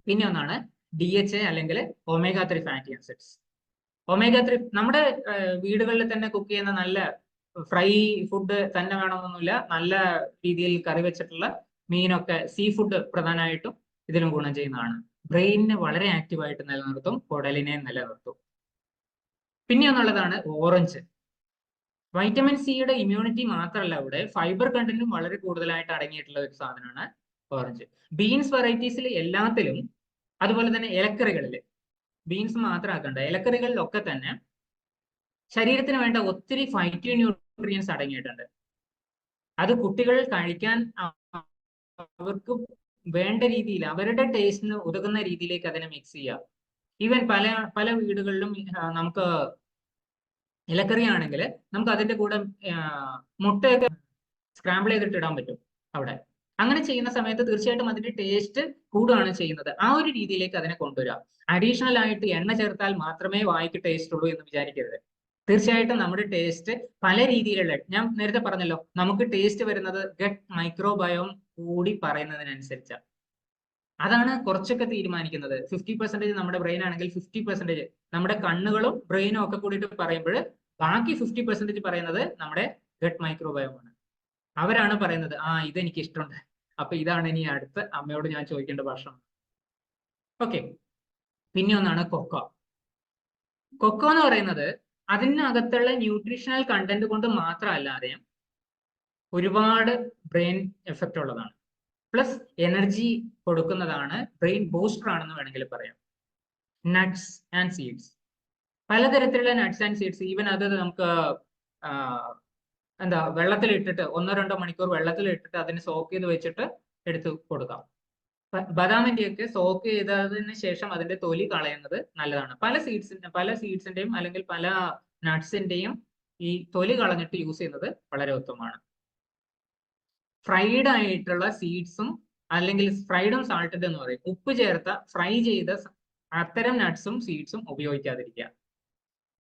പിന്നെ ഒന്നാണ് DHA അല്ലെങ്കിൽ ഒമേഗ 3 ഫാറ്റി ആസിഡ്സ്. ഒമേഗ 3 നമ്മുടെ വീടുകളിൽ തന്നെ കുക്ക് ചെയ്യുന്ന നല്ല ഫ്രൈ ഫുഡ് തന്നെ വേണമെന്നൊന്നുമില്ല, നല്ല രീതിയിൽ കറി വെച്ചിട്ടുള്ള മീനൊക്കെ, സീ ഫുഡ് പ്രധാനമായിട്ടും ഇതിലും ഗുണം ചെയ്യുന്നതാണ്. ബ്രെയിനിനെ വളരെ ആക്റ്റീവായിട്ട് നിലനിർത്തും, കുടലിനെ നിലനിർത്തും. പിന്നെ ഒന്നുള്ളതാണ് ഓറഞ്ച്. വൈറ്റമിൻ സിയുടെ ഇമ്മ്യൂണിറ്റി മാത്രമല്ല, ഇവിടെ ഫൈബർ കണ്ടന്റും വളരെ കൂടുതലായിട്ട് അടങ്ങിയിട്ടുള്ള ഒരു സാധനമാണ് ഓറഞ്ച്. ബീൻസ് വെറൈറ്റീസിൽ എല്ലാത്തിലും, അതുപോലെ തന്നെ ഇലക്കറികളിൽ, ബീൻസ് മാത്രമാക്കണ്ട, ഇലക്കറികളിലൊക്കെ തന്നെ ശരീരത്തിന് വേണ്ട ഒത്തിരി ഫൈറ്റോ ന്യൂട്രിയൻസ് അടങ്ങിയിട്ടുണ്ട്. അത് കുട്ടികൾ കഴിക്കാൻ അവർക്ക് വേണ്ട രീതിയിൽ, അവരുടെ ടേസ്റ്റിന് ഉതകുന്ന രീതിയിലേക്ക് അതിനെ മിക്സ് ചെയ്യുക. ഈവൻ പല വീടുകളിലും നമുക്ക് ഇലക്കറി ആണെങ്കിൽ നമുക്ക് അതിന്റെ കൂടെ മുട്ടയൊക്കെ സ്ക്രാമ്പിൾ ചെയ്തിട്ട് ഇടാൻ പറ്റും അവിടെ. അങ്ങനെ അങ്ങനെ ചെയ്യുന്ന സമയത്ത് തീർച്ചയായിട്ടും അതിന്റെ ടേസ്റ്റ് കൂടുകയാണ് ചെയ്യുന്നത്. ആ ഒരു രീതിയിലേക്ക് അതിനെ കൊണ്ടുവരിക. അഡീഷണൽ ആയിട്ട് എണ്ണ ചേർത്താൽ മാത്രമേ വായിക്ക് ടേസ്റ്റ് ഉള്ളൂ എന്ന് വിചാരിക്കരുത്. തീർച്ചയായിട്ടും നമ്മുടെ ടേസ്റ്റ് പല രീതിയിലുള്ള, ഞാൻ നേരത്തെ പറഞ്ഞല്ലോ, നമുക്ക് ടേസ്റ്റ് വരുന്നത് ഗട്ട് മൈക്രോബയോം കൂടി പറയുന്നതിനനുസരിച്ചാണ്. അതാണ് കുറച്ചൊക്കെ തീരുമാനിക്കുന്നത്. 50% നമ്മുടെ ബ്രെയിൻ ആണെങ്കിൽ 50% നമ്മുടെ കണ്ണുകളും ബ്രെയിനും ഒക്കെ കൂടിയിട്ട് പറയുമ്പോൾ ബാക്കി 50% പറയുന്നത് നമ്മുടെ ഗട്ട് മൈക്രോബയോമാണ്. അവരാണ് പറയുന്നത് ഇതെനിക്ക് ഇഷ്ടമുണ്ട്, അപ്പൊ ഇതാണ് ഇനി അടുത്ത് അമ്മയോട് ഞാൻ ചോദിക്കേണ്ട ഭക്ഷണം. ഓക്കെ, പിന്നെ ഒന്നാണ് കൊക്കോ. കൊക്കോ എന്ന് പറയുന്നത് അതിനകത്തുള്ള ന്യൂട്രീഷണൽ കണ്ടന്റ് കൊണ്ട് മാത്രമല്ലാതെ ഒരുപാട് ബ്രെയിൻ എഫക്റ്റ് ഉള്ളതാണ്. പ്ലസ് എനർജി കൊടുക്കുന്നതാണ്, ബ്രെയിൻ ബൂസ്റ്റർ ആണെന്ന് വേണമെങ്കിൽ പറയാം. നട്ട്സ് ആൻഡ് സീഡ്സ്, പലതരത്തിലുള്ള നട്ട്സ് ആൻഡ് സീഡ്സ്, ഈവൻ അത് നമുക്ക് വെള്ളത്തിലിട്ടിട്ട് 1-2 മണിക്കൂർ വെള്ളത്തിലിട്ടിട്ട് അതിന് സോക്ക് ചെയ്ത് വെച്ചിട്ട് എടുത്ത് കൊടുക്കാം. ബദാമിന്റെയൊക്കെ സോക്ക് ചെയ്തതിന് ശേഷം അതിന്റെ തൊലി കളയുന്നത് നല്ലതാണ്. പല സീഡ്സിന്റെയും അല്ലെങ്കിൽ പല നട്ട്സിന്റെയും ഈ തൊലി കളഞ്ഞിട്ട് യൂസ് ചെയ്യുന്നത് വളരെ ഉത്തമമാണ്. ഫ്രൈഡ് ആയിട്ടുള്ള സീഡ്സും അല്ലെങ്കിൽ ഫ്രൈഡും സാൾട്ടഡ് എന്ന് പറയും, ഉപ്പ് ചേർത്ത ഫ്രൈ ചെയ്ത അത്തരം നട്ട്സും സീഡ്സും ഉപയോഗിക്കാതിരിക്കുക.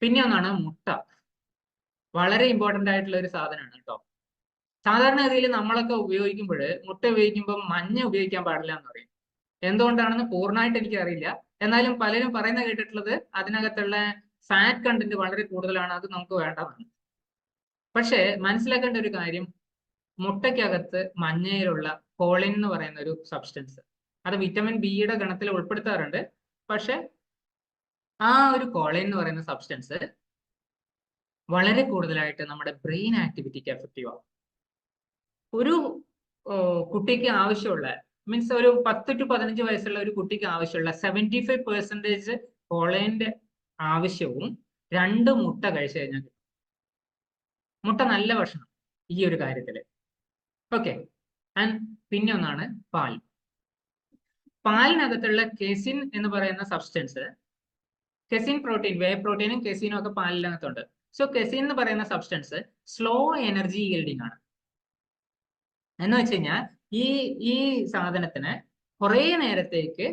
പിന്നെ ഒന്നാണ് മുട്ട. വളരെ ഇമ്പോർട്ടന്റ് ആയിട്ടുള്ള ഒരു സാധനമാണ് കേട്ടോ. സാധാരണഗതിയിൽ നമ്മളൊക്കെ ഉപയോഗിക്കുമ്പോൾ, മുട്ട ഉപയോഗിക്കുമ്പോൾ മഞ്ഞ ഉപയോഗിക്കാൻ പാടില്ല എന്ന് പറയും. എന്തുകൊണ്ടാണെന്ന് പൂർണ്ണമായിട്ട് എനിക്ക് അറിയില്ല. എന്നാലും പലരും പറയുന്ന കേട്ടിട്ടുള്ളത് അതിനകത്തുള്ള ഫാറ്റ് കണ്ടന്റ് വളരെ കൂടുതലാണ്, അത് നമുക്ക് വേണ്ടതാണ്. പക്ഷെ മനസ്സിലാക്കേണ്ട ഒരു കാര്യം, മുട്ടയ്ക്കകത്ത് മഞ്ഞയിലുള്ള കോളിൻ എന്ന് പറയുന്ന ഒരു സബ്സ്റ്റൻസ്, അത് വിറ്റമിൻ ബിയുടെ ഗണത്തിൽ ഉൾപ്പെടുത്താറുണ്ട്. പക്ഷെ ആ ഒരു കോളിൻ എന്ന് പറയുന്ന സബ്സ്റ്റൻസ് വളരെ കൂടുതലായിട്ട് നമ്മുടെ ബ്രെയിൻ ആക്ടിവിറ്റിക്ക് എഫക്റ്റീവ് ആവും. ഒരു കുട്ടിക്ക് ആവശ്യമുള്ള, മീൻസ് ഒരു 10 to 15 വയസ്സുള്ള ഒരു കുട്ടിക്ക് ആവശ്യമുള്ള 75% കോളൈന്റെ ആവശ്യവും 2 മുട്ട കഴിച്ചു കഴിഞ്ഞാൽ കിട്ടും. മുട്ട നല്ല ഭക്ഷണം ഈ ഒരു കാര്യത്തില്. ഓക്കെ, ആൻഡ് പിന്നെ ഒന്നാണ് പാൽ. പാലിനകത്തുള്ള കെസിൻ എന്ന് പറയുന്ന സബ്സ്റ്റൻസ്, കെസിൻ പ്രോട്ടീൻ, വേ പ്രോട്ടീനും കെസിനും ഒക്കെ പാലിനകത്തുണ്ട്. സോ കെസിൻ എന്ന് പറയുന്ന സബ്സ്റ്റൻസ് സ്ലോ എനർജി ഈൽഡിംഗ് ആണ്. എന്ന് വെച്ച് കഴിഞ്ഞാൽ ഈ സാധനത്തിന് കുറെ നേരത്തേക്ക്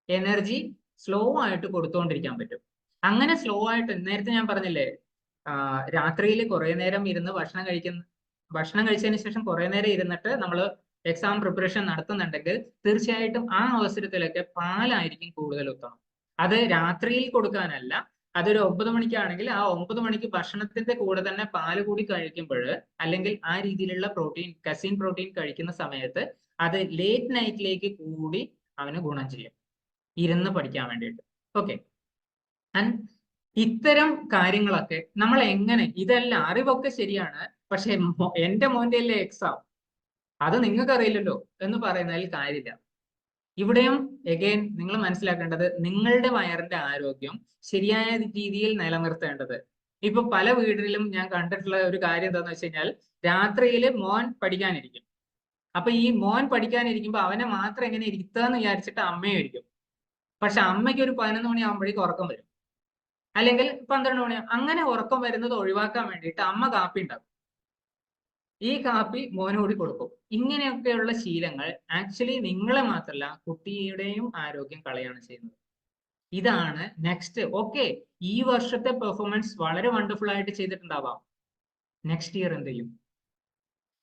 എനർജി സ്ലോ ആയിട്ട് കൊടുത്തുകൊണ്ടിരിക്കാൻ പറ്റും. അങ്ങനെ സ്ലോ ആയിട്ട്, നേരത്തെ ഞാൻ പറഞ്ഞില്ലേ, രാത്രിയിൽ കുറെ നേരം ഇരുന്ന് ഭക്ഷണം കഴിച്ചതിന് ശേഷം കുറെ നേരം ഇരുന്നിട്ട് നമ്മൾ എക്സാം പ്രിപ്പറേഷൻ നടത്തുന്നുണ്ടെങ്കിൽ തീർച്ചയായിട്ടും ആ അവസരത്തിലൊക്കെ പാലായിരിക്കും കൂടുതൽ ഉത്തമം. അത് രാത്രിയിൽ കൊടുക്കാനല്ല, അതൊരു 9 മണിക്കാണെങ്കിൽ ആ 9 മണിക്ക് ഭക്ഷണത്തിന്റെ കൂടെ തന്നെ പാല് കൂടി കഴിക്കുമ്പോൾ, അല്ലെങ്കിൽ ആ രീതിയിലുള്ള പ്രോട്ടീൻ, കസിൻ പ്രോട്ടീൻ കഴിക്കുന്ന സമയത്ത് അത് ലേറ്റ് നൈറ്റിലേക്ക് കൂടി അവന് ഗുണം ചെയ്യും, ഇരുന്ന് പഠിക്കാൻ വേണ്ടിയിട്ട്. ഓക്കെ, ആൻഡ് ഇത്തരം കാര്യങ്ങളൊക്കെ നമ്മൾ എങ്ങനെ, ഇതെല്ലാം അറിവൊക്കെ ശരിയാണ്, പക്ഷെ എന്റെ മോന്റെ അല്ലേ എക്സാം, അത് നിങ്ങൾക്ക് അറിയില്ലല്ലോ എന്ന് പറയുന്നതിൽ കാര്യമില്ല. ഇവിടെയും എഗെയിൻ നിങ്ങൾ മനസ്സിലാക്കേണ്ടത് നിങ്ങളുടെ വയറിന്റെ ആരോഗ്യം ശരിയായ രീതിയിൽ നിലനിർത്തേണ്ടത്. ഇപ്പൊ പല വീടുകളിലും ഞാൻ കണ്ടിട്ടുള്ള ഒരു കാര്യം എന്താണെന്ന് വെച്ച് കഴിഞ്ഞാൽ, രാത്രിയിൽ മോൻ പഠിക്കാനിരിക്കും. അപ്പൊ ഈ മോൻ പഠിക്കാനിരിക്കുമ്പോൾ അവനെ മാത്രം എങ്ങനെ ഇരുത്താന്ന് വിചാരിച്ചിട്ട് അമ്മയായിരിക്കും. പക്ഷെ അമ്മയ്ക്ക് ഒരു 11 മണിയാകുമ്പോഴേക്കും ഉറക്കം വരും, അല്ലെങ്കിൽ 12 മണിയാകും. അങ്ങനെ ഉറക്കം വരുന്നത് ഒഴിവാക്കാൻ വേണ്ടിയിട്ട് അമ്മ കാപ്പി ഉണ്ടാക്കും. ഈ കാപ്പി മോനോടി കൊടുക്കും. ഇങ്ങനെയൊക്കെയുള്ള ശീലങ്ങൾ ആക്ച്വലി നിങ്ങളെ മാത്രമല്ല കുട്ടിയുടെയും ആരോഗ്യം കളയാണ് ചെയ്യുന്നത്. ഇതാണ് നെക്സ്റ്റ്. ഓക്കെ, ഈ വർഷത്തെ പെർഫോമൻസ് വളരെ വണ്ടർഫുൾ ആയിട്ട് ചെയ്തിട്ടുണ്ടാവാം. നെക്സ്റ്റ് ഇയർ എന്ത് ചെയ്യും?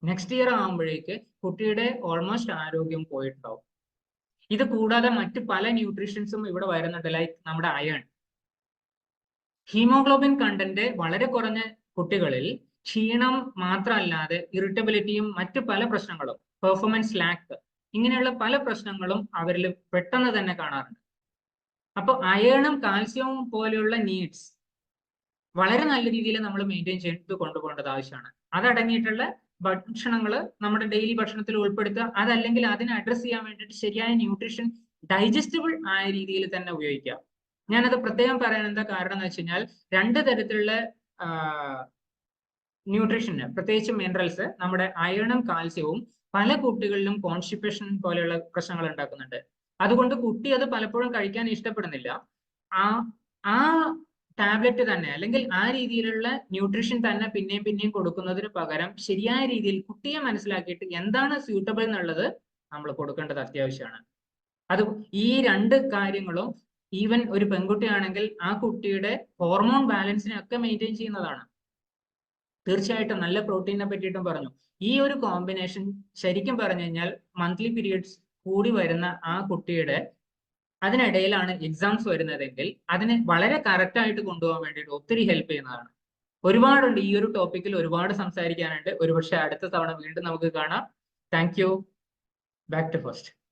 നെക്സ്റ്റ് ഇയർ ആകുമ്പോഴേക്ക് കുട്ടിയുടെ ഓൾമോസ്റ്റ് ആരോഗ്യം പോയിട്ടുണ്ടാവും. ഇത് കൂടാതെ മറ്റ് പല ന്യൂട്രീഷൻസും ഇവിടെ വരുന്നുണ്ട്, ലൈക്ക് നമ്മുടെ അയൺ. ഹീമോഗ്ലോബിൻ കണ്ടന്റ് വളരെ കുറഞ്ഞ കുട്ടികളിൽ ക്ഷീണം മാത്രമല്ലാതെ ഇറിറ്റബിലിറ്റിയും മറ്റു പല പ്രശ്നങ്ങളും, പെർഫോമൻസ് ലാക്ക്, ഇങ്ങനെയുള്ള പല പ്രശ്നങ്ങളും അവരിൽ പെട്ടെന്ന് തന്നെ കാണാറുണ്ട്. അപ്പൊ അയേണും കാൽസ്യവും പോലെയുള്ള നീഡ്സ് വളരെ നല്ല രീതിയിൽ നമ്മൾ മെയിൻറ്റെയിൻ ചെയ്ത് കൊണ്ടുപോകേണ്ടത് ആവശ്യമാണ്. അതടങ്ങിയിട്ടുള്ള ഭക്ഷണങ്ങൾ നമ്മുടെ ഡെയിലി ഭക്ഷണത്തിൽ ഉൾപ്പെടുത്തുക. അതല്ലെങ്കിൽ അതിനെ അഡ്രസ് ചെയ്യാൻ വേണ്ടിയിട്ട് ശരിയായ ന്യൂട്രീഷൻ, ഡൈജസ്റ്റബിൾ ആയ രീതിയിൽ തന്നെ ഉപയോഗിക്കുക. ഞാനത് പ്രത്യേകം പറയാൻ എന്താ കാരണം എന്ന് വെച്ച് കഴിഞ്ഞാൽ, 2 തരത്തിലുള്ള ന്യൂട്രീഷന്, പ്രത്യേകിച്ച് മിനറൽസ്, നമ്മുടെ അയണും കാൽസ്യവും പല കുട്ടികളിലും കോൺസ്റ്റിപ്പേഷൻ പോലെയുള്ള പ്രശ്നങ്ങൾ ഉണ്ടാക്കുന്നുണ്ട്. അതുകൊണ്ട് കുട്ടി അത് പലപ്പോഴും കഴിക്കാൻ ഇഷ്ടപ്പെടുന്നില്ല. ആ ടാബ്ലറ്റ് തന്നെ അല്ലെങ്കിൽ ആ രീതിയിലുള്ള ന്യൂട്രീഷൻ തന്നെ പിന്നെയും കൊടുക്കുന്നതിന് പകരം ശരിയായ രീതിയിൽ കുട്ടിയെ മനസ്സിലാക്കിയിട്ട് എന്താണ് സ്യൂട്ടബിൾ എന്നുള്ളത് നമ്മൾ കൊടുക്കേണ്ടത് അത്യാവശ്യമാണ്. അത് ഈ രണ്ട് കാര്യങ്ങളും ഈവൻ ഒരു പെൺകുട്ടിയാണെങ്കിൽ ആ കുട്ടിയുടെ ഹോർമോൺ ബാലൻസിനെ ഒക്കെ മെയിൻറ്റെയിൻ ചെയ്യുന്നതാണ്. തീർച്ചയായിട്ടും നല്ല പ്രോട്ടീനെ പറ്റിയിട്ടും പറഞ്ഞു. ഈ ഒരു കോമ്പിനേഷൻ ശരിക്കും പറഞ്ഞു കഴിഞ്ഞാൽ മന്ത്ലി പീരിയഡ്സ് കൂടി വരുന്ന ആ കുട്ടിയുടെ അതിനിടയിലാണ് എക്സാംസ് വരുന്നതെങ്കിൽ അതിനെ വളരെ കറക്റ്റ് ആയിട്ട് കൊണ്ടുപോകാൻ വേണ്ടിയിട്ട് ഒത്തിരി ഹെൽപ്പ് ചെയ്യുന്നതാണ്. ഒരുപാടുണ്ട് ഈ ഒരു ടോപ്പിക്കിൽ, ഒരുപാട് സംസാരിക്കാനുണ്ട്. ഒരുപക്ഷെ അടുത്ത തവണ വീണ്ടും നമുക്ക് കാണാം. Thank you. Back to first.